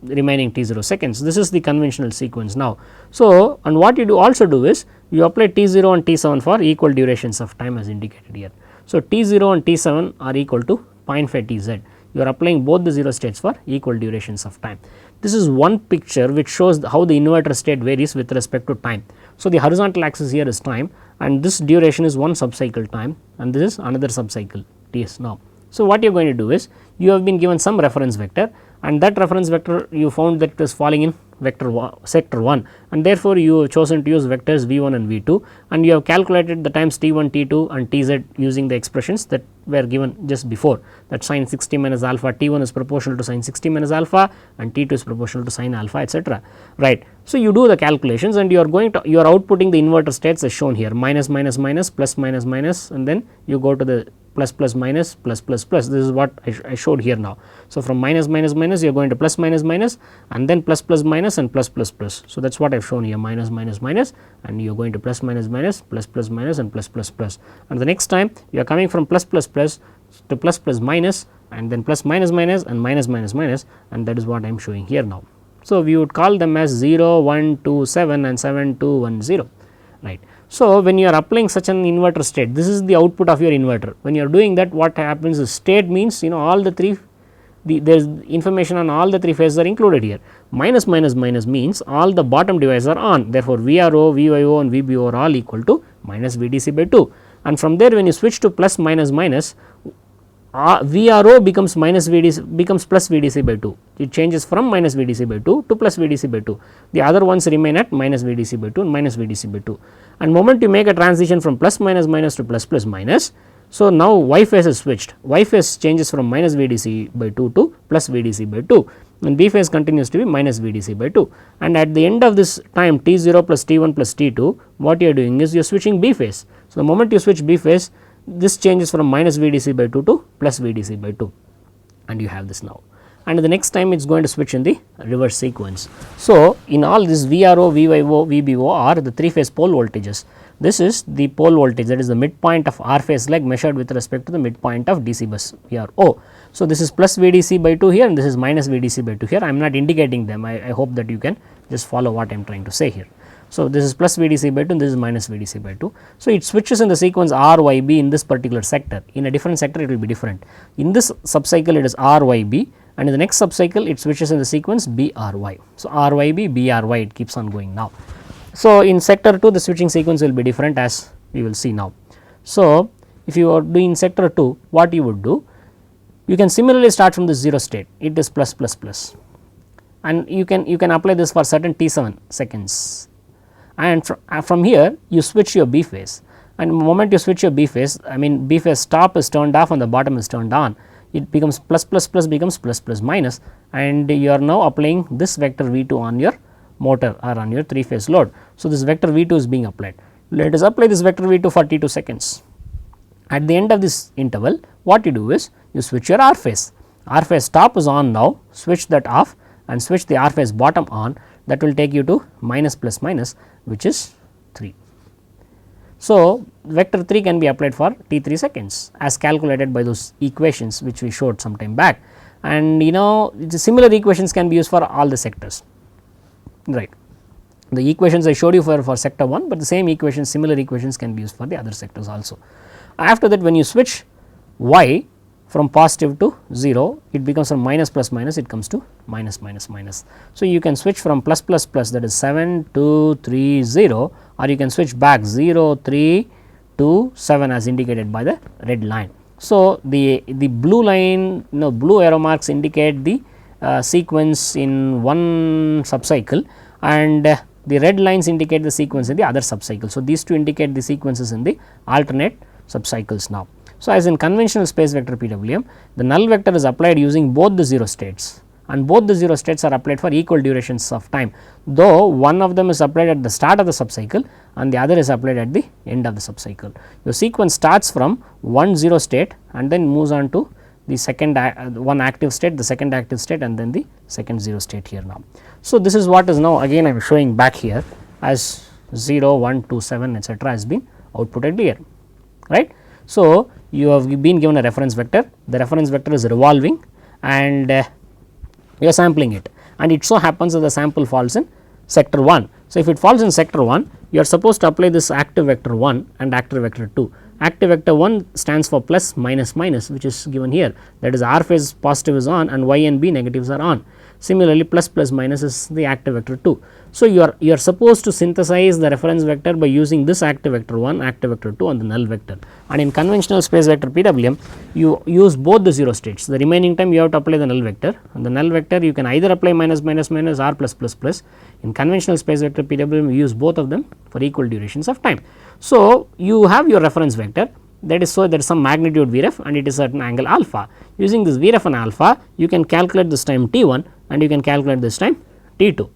Speaker 1: remaining T0 seconds. This is the conventional sequence now. So, and what you do also do is you apply T0 and T7 for equal durations of time as indicated here. So, T0 and T7 are equal to 0.5 Tz. You are applying both the 0 states for equal durations of time. This is one picture which shows how the inverter state varies with respect to time. So, the horizontal axis here is time, and this duration is one subcycle time, and this is another subcycle Ts now. So, what you are going to do is you have been given some reference vector, and that reference vector you found that it is falling in sector 1, and therefore you have chosen to use vectors v1 and v2, and you have calculated the times t1, t2 and tz using the expressions that were given just before, that sin 60 minus alpha t1 is proportional to sin 60 minus alpha and t2 is proportional to sin alpha, etc. right. So, you do the calculations and you are outputting the inverter states as shown here, minus minus minus, plus minus minus, and then you go to the plus plus minus, plus plus plus. This is what I showed here now. So, from minus minus minus you are going to plus minus minus, and then plus plus minus and plus plus plus. So, that is what I have shown here, minus minus minus, and you are going to plus minus minus, plus plus minus and plus plus plus, and the next time you are coming from plus plus plus to plus plus minus, and then plus minus minus and minus minus minus, and that is what I am showing here now. So, we would call them as 0, 1, 2, 7 and 7, 2, 1, 0, right. So, when you are applying such an inverter state, this is the output of your inverter. When you are doing that, what happens is, state means all the three, there is information on all the three phases are included here. Minus minus minus means all the bottom devices are on, therefore, VRO, VYO and VBO are all equal to minus VDC by 2, and from there when you switch to plus minus minus, VRO becomes minus VDC, becomes plus VDC by 2. It changes from minus VDC by 2 to plus VDC by 2. The other ones remain at minus VDC by 2 and minus VDC by 2. And moment you make a transition from plus minus minus to plus plus minus, so now Y phase is switched. Y phase changes from minus VDC by 2 to plus VDC by 2, and B phase continues to be minus VDC by 2. And at the end of this time T0 plus T1 plus T2, what you are doing is you are switching B phase. So, the moment you switch B phase, this changes from minus VDC by 2 to plus VDC by 2, and you have this now, and the next time it is going to switch in the reverse sequence. So, in all this VRO, VYO, VBO are the 3 phase pole voltages. This is the pole voltage, that is the midpoint of R phase leg measured with respect to the midpoint of DC bus VRO. So, this is plus VDC by 2 here and this is minus VDC by 2 here. I am not indicating them, I hope that you can just follow what I am trying to say here. So, this is plus VDC by 2 and this is minus VDC by 2. So, it switches in the sequence RYB in this particular sector, in a different sector it will be different. In this subcycle it is RYB, and in the next subcycle it switches in the sequence BRY. So, RYB, BRY, it keeps on going now. So, in sector 2 the switching sequence will be different, as we will see now. So, if you are doing sector 2, what you would do, you can similarly start from the 0 state, it is plus plus plus, and you can apply this for certain T7 seconds, and from here you switch your B phase, and the moment you switch your B phase, I mean B phase top is turned off and the bottom is turned on, it becomes plus plus plus becomes plus plus minus, and you are now applying this vector V2 on your motor or on your 3 phase load. So, this vector V2 is being applied. Let us apply this vector V2 for T2 seconds. At the end of this interval, what you do is you switch your R phase. R phase top is on now, switch that off and switch the R phase bottom on, that will take you to minus plus minus, which is 3. So, vector 3 can be applied for T3 seconds as calculated by those equations which we showed some time back, and the similar equations can be used for all the sectors, right. The equations I showed you for sector 1, but the same equations, similar equations can be used for the other sectors also. After that, when you switch Y from positive to 0, it becomes from minus plus minus, it comes to minus minus minus. So, you can switch from plus plus plus, that is 7 2 3 0, or you can switch back 0 3 2 7 as indicated by the red line. So, the blue line, blue arrow marks indicate the sequence in one subcycle, and the red lines indicate the sequence in the other subcycle. So, these two indicate the sequences in the alternate subcycles now. So, as in conventional space vector PWM, the null vector is applied using both the 0 states, and both the 0 states are applied for equal durations of time, though one of them is applied at the start of the subcycle and the other is applied at the end of the subcycle. Your sequence starts from one 0 state and then moves on to the second one active state, the second active state, and then the second 0 state here now. So, this is what is now again I am showing back here as 0 1 2 7 etc. has been outputted here, right. So, you have been given a reference vector, the reference vector is revolving and you are sampling it, and it so happens that the sample falls in sector 1. So, if it falls in sector 1, you are supposed to apply this active vector 1 and active vector 2. active vector 1 stands for plus minus minus, which is given here, that is R phase positive is on and Y and B negatives are on. Similarly, plus plus minus is the active vector 2. So, you are supposed to synthesize the reference vector by using this active vector 1, active vector 2 and the null vector, and in conventional space vector PWM you use both the 0 states. The remaining time you have to apply the null vector, and the null vector you can either apply minus minus minus or plus plus plus. In conventional space vector PWM we use both of them for equal durations of time. So, you have your reference vector, that is, so there is some magnitude Vref and it is certain angle alpha. Using this Vref and alpha you can calculate this time t1 and you can calculate this time t2,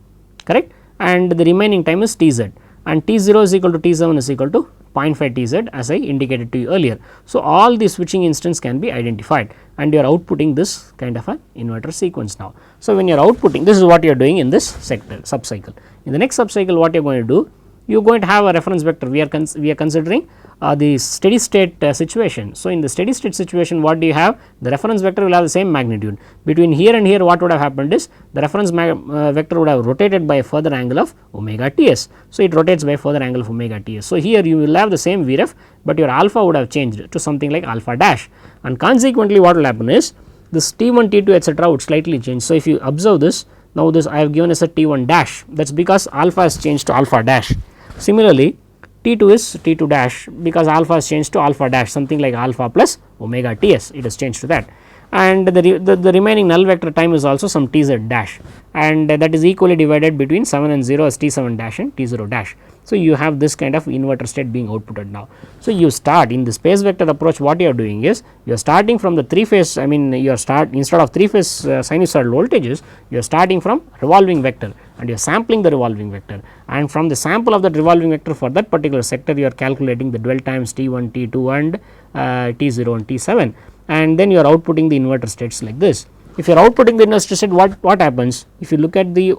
Speaker 1: correct, and the remaining time is tz, and t0 is equal to t7 is equal to 0.5 tz as I indicated to you earlier. So, all the switching instance can be identified and you are outputting this kind of an inverter sequence now. So, when you are outputting, this is what you are doing in this sector subcycle. In the next subcycle what you are going to do, you are going to have a reference vector. We are considering the steady state situation. So, in the steady state situation what do you have? The reference vector will have the same magnitude. Between here and here what would have happened is the reference vector would have rotated by a further angle of omega ts. So, it rotates by a further angle of omega ts. So, here you will have the same Vref, but your alpha would have changed to something like alpha dash, and consequently what will happen is this t1 t2 etc. would slightly change. So, if you observe this, now this I have given as a t1 dash, that is because alpha has changed to alpha dash. Similarly, t2 is t2 dash because alpha has changed to alpha dash, something like alpha plus omega ts, it has changed to that, and the remaining null vector time is also some tz dash, and that is equally divided between 7 and 0 as t7 dash and t0 dash. So, you have this kind of inverter state being outputted now. So, you start in the space vector approach, what you are doing is you are starting from the 3 phase, I mean you are instead of 3 phase sinusoidal voltages, you are starting from revolving vector and you are sampling the revolving vector, and from the sample of that revolving vector for that particular sector you are calculating the dwell times t1, t2 and t0 and t7, and then you are outputting the inverter states like this. If you are outputting the inverter state, what happens? If you look at the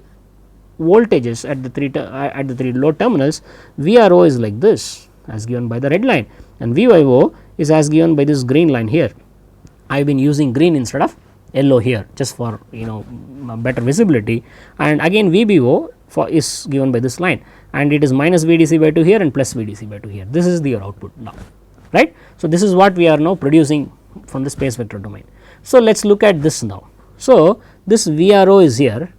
Speaker 1: voltages at the three load terminals, VRO is like this as given by the red line, and VYO is as given by this green line here. I have been using green instead of yellow here just for better visibility, and again VBO is given by this line, and it is minus VDC by 2 here and plus VDC by 2 here. This is your output now, right. So, this is what we are now producing from the space vector domain. So, let us look at this now. So, this VRO is here,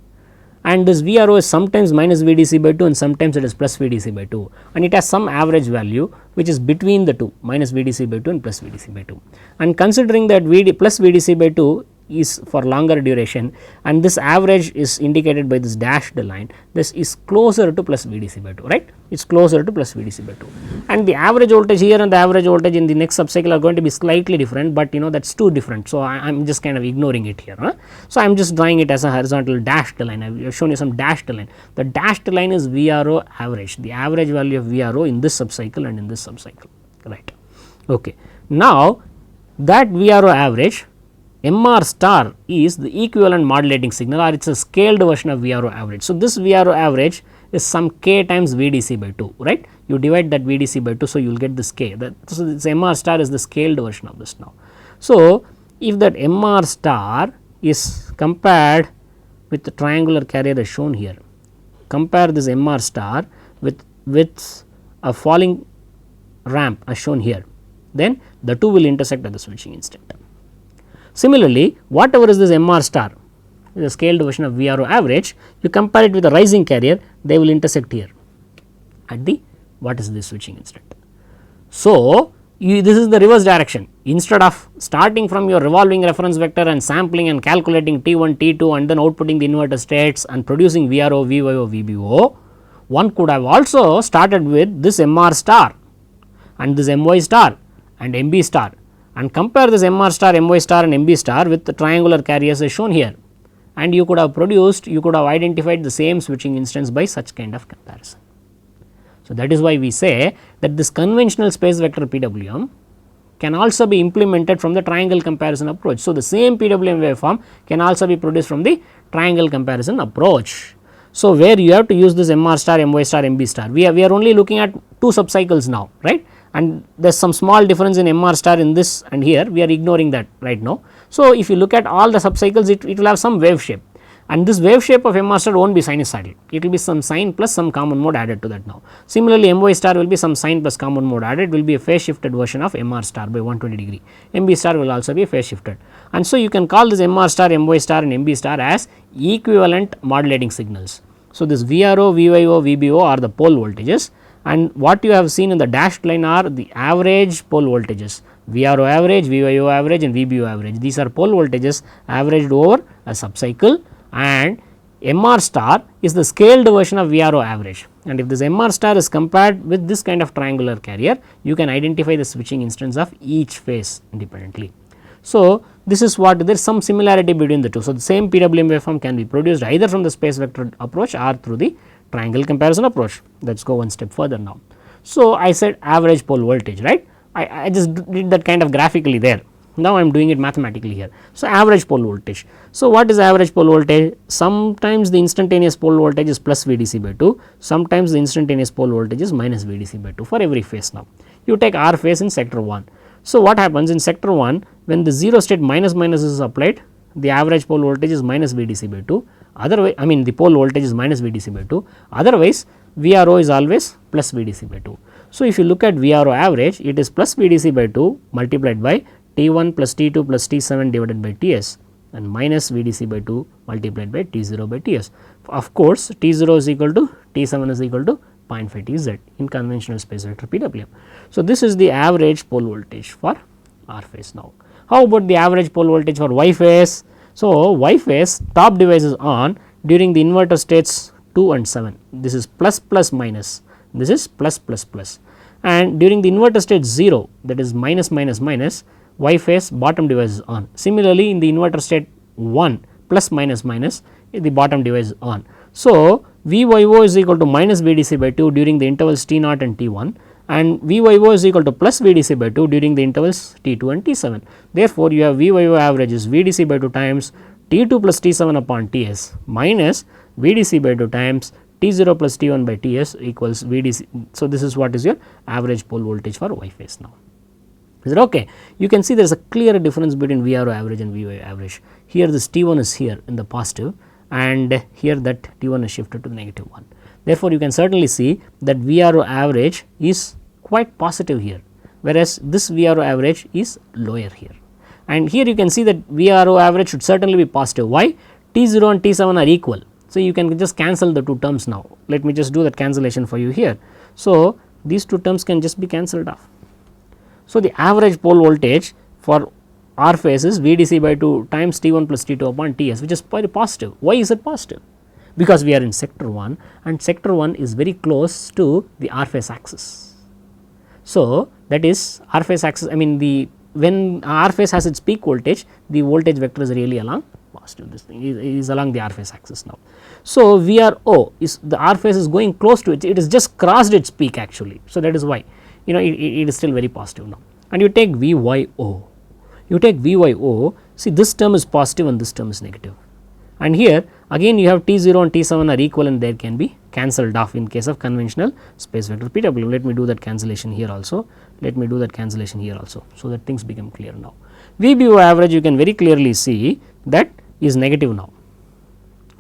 Speaker 1: and this VRO is sometimes minus VDC by 2 and sometimes it is plus VDC by 2, and it has some average value which is between the two, minus VDC by 2 and plus VDC by 2, and considering that plus VDC by 2 is for longer duration and this average is indicated by this dashed line, this is closer to plus VDC by 2, right, it is closer to plus VDC by 2, and the average voltage here and the average voltage in the next subcycle are going to be slightly different, but that is too different. So, I am just kind of ignoring it here. So, I am just drawing it as a horizontal dashed line. I have shown you some dashed line. The dashed line is VRO average, the average value of VRO in this subcycle and in this subcycle, right. Okay. Now, that VRO average, MR star is the equivalent modulating signal, or it is a scaled version of VRO average. So, this VRO average is some k times VDC by 2, right. You divide that VDC by 2, so you will get this k. So, this MR star is the scaled version of this now. So, if that MR star is compared with the triangular carrier as shown here, compare this MR star with a falling ramp as shown here, then the two will intersect at the switching instant. Similarly, whatever is this MR star, the scaled version of VRO average, you compare it with a rising carrier, they will intersect here at the what is this switching instant. So, this is the reverse direction. Instead of starting from your revolving reference vector and sampling and calculating T1, T2 and then outputting the inverter states and producing VRO, VYO, VBO, one could have also started with this MR star and this MY star and MB star, and compare this MR star, MY star and MB star with the triangular carriers as shown here, and you could have identified the same switching instance by such kind of comparison. So, that is why we say that this conventional space vector PWM can also be implemented from the triangle comparison approach. So, the same PWM waveform can also be produced from the triangle comparison approach. So, where you have to use this MR star, MY star, MB star, we are only looking at 2 subcycles now, right, and there is some small difference in MR star in this and here, we are ignoring that right now. So, if you look at all the subcycles, it will have some wave shape, and this wave shape of MR star will not be sinusoidal, it will be some sine plus some common mode added to that now. Similarly, MY star will be some sine plus common mode added, will be a phase shifted version of MR star by 120 degree. MB star will also be a phase shifted, and so you can call this MR star, MY star and MB star as equivalent modulating signals. So, this VRO, VYO, VBO are the pole voltages, and what you have seen in the dashed line are the average pole voltages, VRO average, VYO average and VBO average. These are pole voltages averaged over a subcycle, and MR star is the scaled version of VRO average, and if this MR star is compared with this kind of triangular carrier, you can identify the switching instance of each phase independently. So, this is what there is some similarity between the two. So, the same PWM waveform can be produced either from the space vector approach or through the triangle comparison approach. Let us go one step further now. So, I said average pole voltage, right. I just did that kind of graphically there. Now, I am doing it mathematically here. So, average pole voltage. So, what is average pole voltage? Sometimes the instantaneous pole voltage is plus VDC by 2, sometimes the instantaneous pole voltage is minus VDC by 2 for every phase now. You take R phase in sector 1. So, what happens in sector 1, when the 0 state minus minus is applied, the average pole voltage is minus VDC by 2, otherwise I mean the pole voltage is minus VDC by 2, otherwise VRO is always plus VDC by 2. So, if you look at VRO average, it is plus VDC by 2 multiplied by T1 plus T2 plus T7 divided by Ts and minus VDC by 2 multiplied by T0 by Ts. Of course, T0 is equal to T7 is equal to 0.5 Tz in conventional space vector PWM. So, this is the average pole voltage for R phase now. How about the average pole voltage for Y phase? So, Y phase top device is on during the inverter states 2 and 7, this is plus plus minus, this is plus plus plus, and during the inverter state 0, that is minus minus minus, Y phase bottom device is on. Similarly, in the inverter state 1 plus minus minus, the bottom device is on. So, VYO is equal to minus VDC by 2 during the intervals T0 and T1, and VYO is equal to plus VDC by 2 during the intervals T2 and T7. Therefore, you have VYO average is VDC by 2 times T2 plus T7 upon Ts minus VDC by 2 times T0 plus T1 by Ts equals VDC. So, this is what is your average pole voltage for Y phase now. Is it okay? You can see there is a clear difference between VRO average and VYO average. Here this T1 is here in the positive, and here that T1 is shifted to the negative 1. Therefore, you can certainly see that VRO average is quite positive here, whereas this VRO average is lower here. And here you can see that VRO average should certainly be positive. Why? T0 and T7 are equal. So, you can just cancel the two terms now. Let me just do that cancellation for you here. So, these two terms can just be cancelled off. So, the average pole voltage for R phase is VDC by 2 times T1 plus T2 upon Ts, which is very positive. Why is it positive? Because we are in sector 1, and sector 1 is very close to the R phase axis. So, that is R phase axis, I mean the when R phase has its peak voltage, the voltage vector is really along positive, this thing is along the R phase axis now. So, VRO is the R phase is going close to it, it has just crossed its peak actually. So, that is why it is still very positive now. And you take VYO, see this term is positive and this term is negative, and here again you have T0 and T7 are equal and there can be cancelled off in case of conventional space vector PWM. Let me do that cancellation here also, so that things become clear now. VBO average you can very clearly see that is negative now.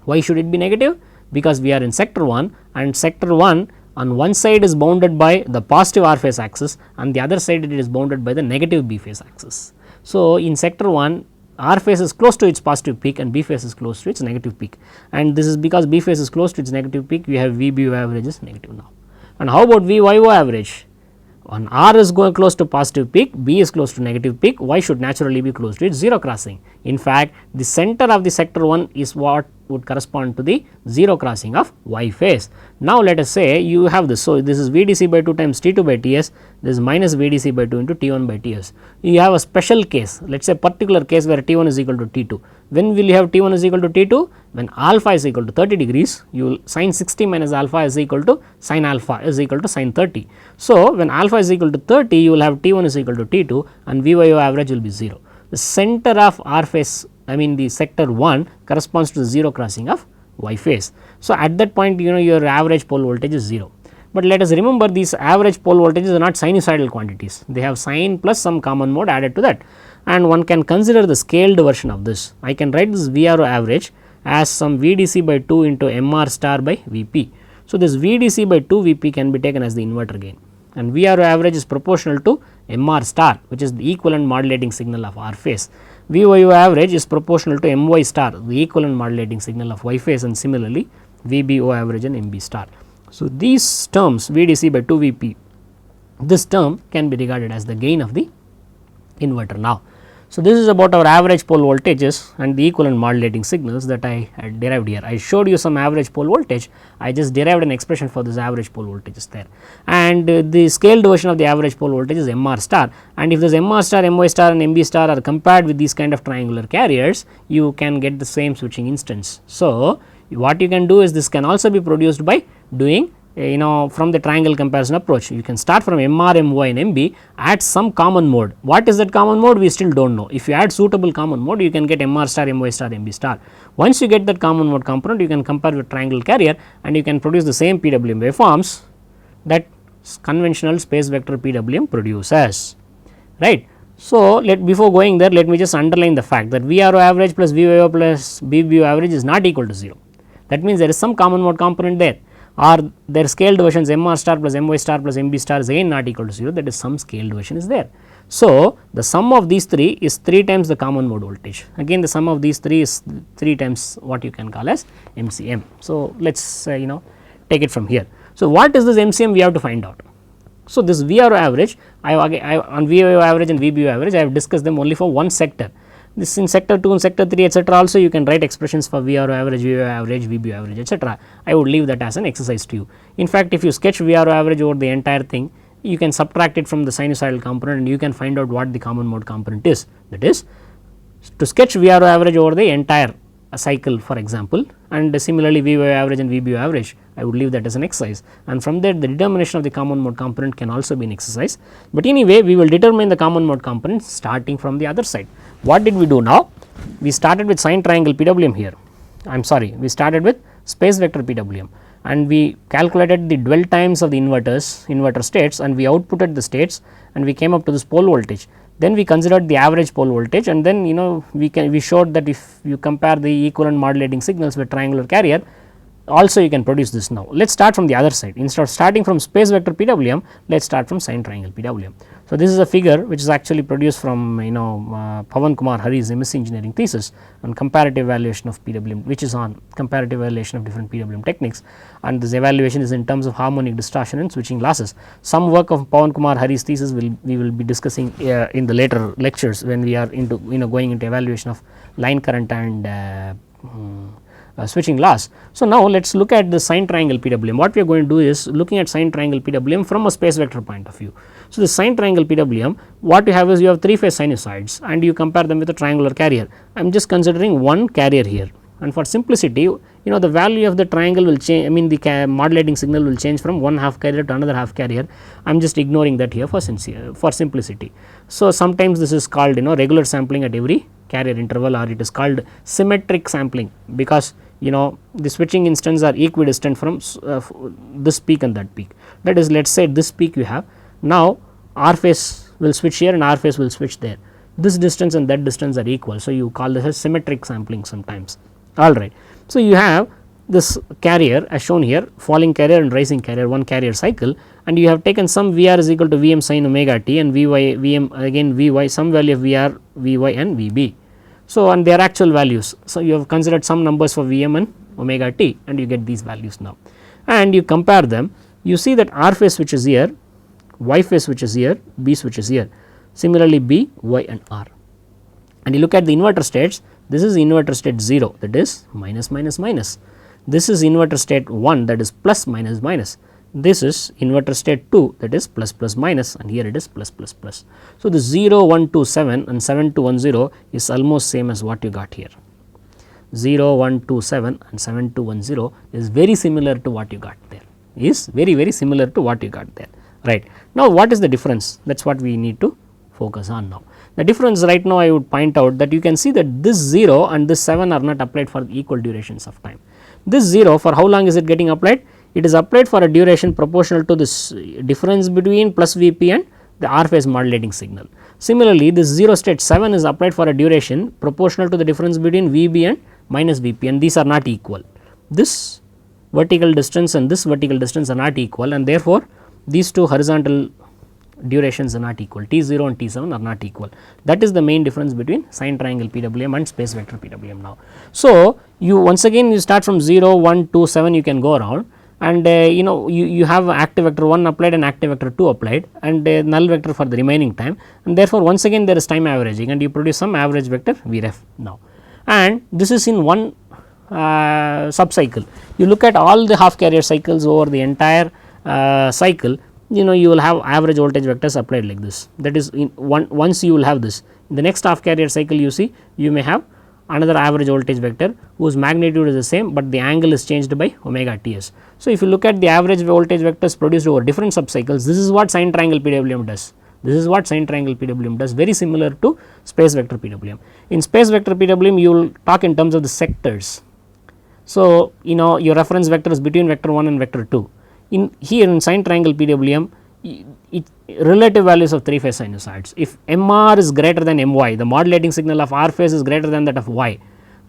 Speaker 1: Why should it be negative? Because we are in sector 1, and sector 1 on one side is bounded by the positive R phase axis, and the other side it is bounded by the negative B phase axis. So, in sector 1 R phase is close to its positive peak and B phase is close to its negative peak, and this is because B phase is close to its negative peak, we have VBO average is negative now. And how about VYO average? When R is going close to positive peak, B is close to negative peak, Y should naturally be close to its 0 crossing. In fact, the center of the sector 1 is what would correspond to the 0 crossing of Y phase. Now, let us say you have this. So, this is VDC by 2 times T2 by Ts, this is minus VDC by 2 into T1 by Ts. You have a special case, let us say particular case where T1 is equal to T2. When will you have T1 is equal to T2? When alpha is equal to 30 degrees, you will sin 60 minus alpha is equal to sin alpha is equal to sin 30. So, when alpha is equal to 30, you will have T1 is equal to T2 and VYO average will be 0. The center of R phase, I mean the sector 1 corresponds to the 0 crossing of Y phase. So, at that point your average pole voltage is 0. But let us remember these average pole voltages are not sinusoidal quantities, they have sine plus some common mode added to that, and one can consider the scaled version of this. I can write this VRO average as some VDC by 2 into MR star by VP. So, this VDC by 2 VP can be taken as the inverter gain, and VRO average is proportional to MR star, which is the equivalent modulating signal of R phase. VYO average is proportional to MY star, the equivalent modulating signal of Y phase, and similarly VBO average and MB star. So, these terms VDC by 2 VP, this term can be regarded as the gain of the inverter now. So, this is about our average pole voltages and the equivalent modulating signals that I had derived here. I showed you some average pole voltage, I just derived an expression for this average pole voltages there, and the scaled version of the average pole voltage is MR star, and if this MR star, MY star and MB star are compared with these kind of triangular carriers, you can get the same switching instance. So, what you can do is this can also be produced by doing from the triangle comparison approach. You can start from MR, MY and MB, add some common mode. What is that common mode? We still do not know. If you add suitable common mode, you can get MR star, MY star, MB star. Once you get that common mode component, you can compare with triangle carrier and you can produce the same PWM waveforms that conventional space vector PWM produces, right. So, before going there, let me just underline the fact that VRO average plus VYO plus VBO average is not equal to 0. That means there is some common mode component there, or their scaled versions MR star plus MY star plus MB star is again not equal to 0, that is some scaled version is there. So, the sum of these 3 is 3 times the common mode voltage, again the sum of these 3 is 3 times what you can call as MCM. So, let us take it from here. So, what is this MCM we have to find out. So, this VRO average I on VRO average and VBO average I have discussed them only for one sector. This in sector 2 and sector 3 etc. also you can write expressions for VRO average, VBO average, VBO average etc. I would leave that as an exercise to you. In fact, if you sketch VRO average over the entire thing, you can subtract it from the sinusoidal component and you can find out what the common mode component is. That is, to sketch VRO average over the entire cycle for example, and similarly VYO average and VBO average, I would leave that as an exercise, and from there the determination of the common mode component can also be an exercise. But anyway, we will determine the common mode component starting from the other side. What did we do now? We started with sine triangle PWM here, I am sorry, we started with space vector PWM and we calculated the dwell times of the inverter states, and we outputted the states and we came up to this pole voltage. Then we considered the average pole voltage, and then we showed that if you compare the equivalent modulating signals with triangular carrier, also you can produce this now. Let us start from the other side. Instead of starting from space vector PWM, let us start from sine triangle PWM. So, this is a figure which is actually produced from Pawan Kumar Hari's MSc engineering thesis on comparative evaluation of PWM, which is on comparative evaluation of different PWM techniques, and this evaluation is in terms of harmonic distortion and switching losses. Some work of Pawan Kumar Hari's thesis we will be discussing in the later lectures when we are into going into evaluation of line current and switching loss. So, now let us look at the sine triangle PWM. What we are going to do is looking at sine triangle PWM from a space vector point of view. So, the sine triangle PWM, what you have is you have 3 phase sinusoids and you compare them with a triangular carrier. I am just considering one carrier here, and for simplicity the value of the triangle will change, I mean the modulating signal will change from one half carrier to another half carrier. I am just ignoring that here for simplicity. So, sometimes this is called regular sampling at every carrier interval, or it is called symmetric sampling, because the switching instants are equidistant from this peak and that peak. That is, let us say this peak you have, now R phase will switch here and R phase will switch there. This distance and that distance are equal. So, you call this as symmetric sampling sometimes. Alright. So, you have this carrier as shown here, falling carrier and rising carrier, one carrier cycle, and you have taken some VR is equal to Vm sin omega t and Vy Vm again Vy, some value of Vr, Vy and Vb. So, and they are actual values. So, you have considered some numbers for Vm and omega t and you get these values now, and you compare them, you see that R phase which is here, Y phase which is here, B switch is here, similarly B, Y and R, and you look at the inverter states. This is inverter state 0, that is minus minus minus. This is inverter state 1, that is plus minus minus. This is inverter state 2, that is plus plus minus, and here it is plus plus plus. So, the 0 1 2 7 and 7 2 1 0 is almost same as what you got here. 0 1 2 7 and 7 2 1 0 is very similar to what you got there, is very similar to what you got there, right. Now, what is the difference? That is what we need to focus on now. The difference right now, I would point out that you can see that this 0 and this 7 are not applied for equal durations of time. This 0, for how long is it getting applied? It is applied for a duration proportional to this difference between plus Vp and the R phase modulating signal. Similarly, this 0 state 7 is applied for a duration proportional to the difference between Vb and minus Vp, and these are not equal. This vertical distance and this vertical distance are not equal, and therefore, these two horizontal durations are not equal, T0 and T7 are not equal. That is the main difference between sine triangle PWM and space vector PWM now. So, you once again you start from 0, 1, 2, 7 you can go around, and you have active vector 1 applied and active vector 2 applied, and null vector for the remaining time, and therefore, once again there is time averaging and you produce some average vector Vref now, and this is in one sub cycle. You look at all the half carrier cycles over the entire cycle, you will have average voltage vectors applied like this. That is, once you will have this, in the next half carrier cycle you see you may have another average voltage vector whose magnitude is the same, but the angle is changed by omega ts. So, if you look at the average voltage vectors produced over different sub cycles, this is what sine triangle PWM does. This is what sine triangle PWM does, very similar to space vector PWM. In space vector PWM you will talk in terms of the sectors. So, your reference vector is between vector 1 and vector 2. Here in sine triangle PWM, relative values of 3 phase sinusoids. If MR is greater than MY, the modulating signal of R phase is greater than that of Y,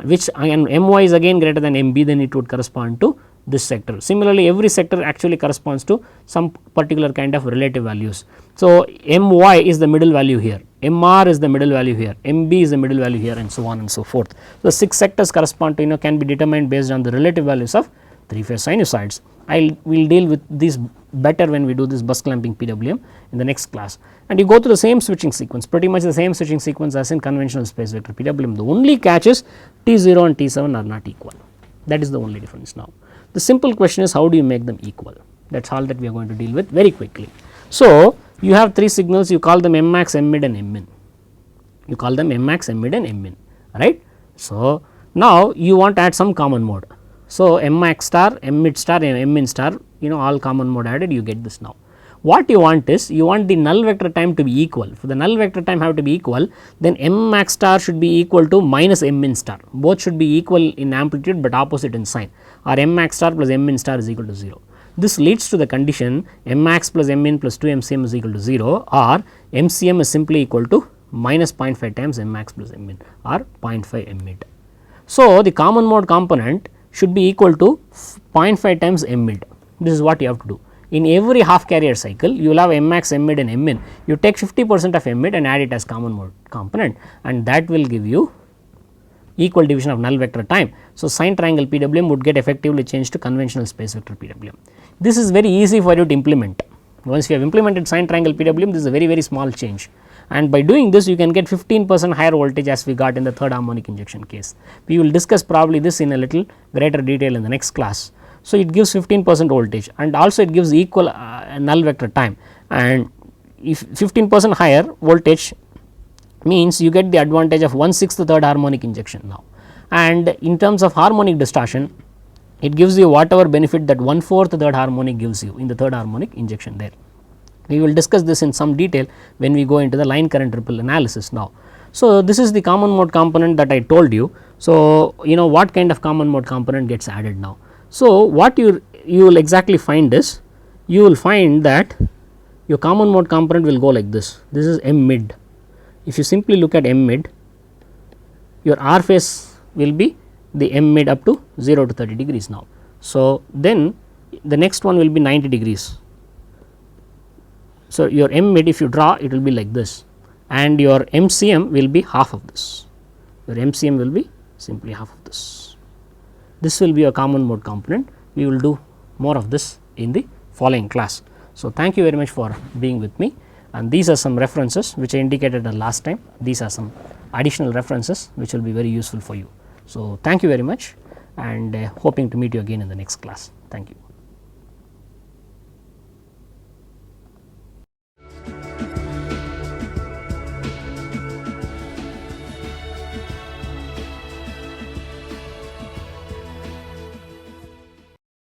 Speaker 1: which and MY is again greater than MB, then it would correspond to this sector. Similarly, every sector actually corresponds to some particular kind of relative values. So, MY is the middle value here, MR is the middle value here, MB is the middle value here, and so on and so forth. The 6 sectors correspond to can be determined based on the relative values of 3 phase sinusoids. I will deal with this better when we do this bus clamping PWM in the next class, and you go to the same switching sequence, pretty much the same switching sequence as in conventional space vector PWM. The only catch is T0 and T7 are not equal. That is the only difference now. The simple question is how do you make them equal? That is all that we are going to deal with very quickly. So, you have 3 signals, you call them M max, M mid and M min. You call them M max, M mid and M min, right. So, now you want to add some common mode. So, M max star, M mid star and M min star, all common mode added, you get this now. What you want is, you want the null vector time to be equal. For the null vector time have to be equal, then M max star should be equal to minus M min star. Both should be equal in amplitude, but opposite in sign, or M max star plus M min star is equal to 0. This leads to the condition M max plus M min plus 2 MCM is equal to 0, or MCM is simply equal to minus 0.5 times M max plus M min, or 0.5 M mid. So, the common mode component should be equal to 0.5 times M mid. This is what you have to do. In every half carrier cycle, you will have M max, M mid and M min. You take 50% of M mid and add it as common mode component, and that will give you equal division of null vector time. So, sine triangle PWM would get effectively changed to conventional space vector PWM. This is very easy for you to implement. Once you have implemented sine triangle PWM, this is a very, very small change, and by doing this you can get 15% higher voltage as we got in the third harmonic injection case. We will discuss probably this in a little greater detail in the next class. So, it gives 15% voltage, and also it gives equal null vector time, and if 15% higher voltage means you get the advantage of 1/6 third harmonic injection now, and in terms of harmonic distortion, it gives you whatever benefit that 1/4 third harmonic gives you in the third harmonic injection there. We will discuss this in some detail when we go into the line current ripple analysis now. So, this is the common mode component that I told you. So, what kind of common mode component gets added now. So, what you will exactly find is, you will find that your common mode component will go like this. This is M mid. If you simply look at M mid, your R phase will be the M mid up to 0 to 30 degrees now. So, then the next one will be 90 degrees. So, your M mid, if you draw, it will be like this, and your MCM will be half of this. Your MCM will be simply half of this. This will be a common mode component. We will do more of this in the following class. So, thank you very much for being with me, and these are some references which I indicated the last time. These are some additional references which will be very useful for you. So, thank you very much, and hoping to meet you again in the next class. Thank you.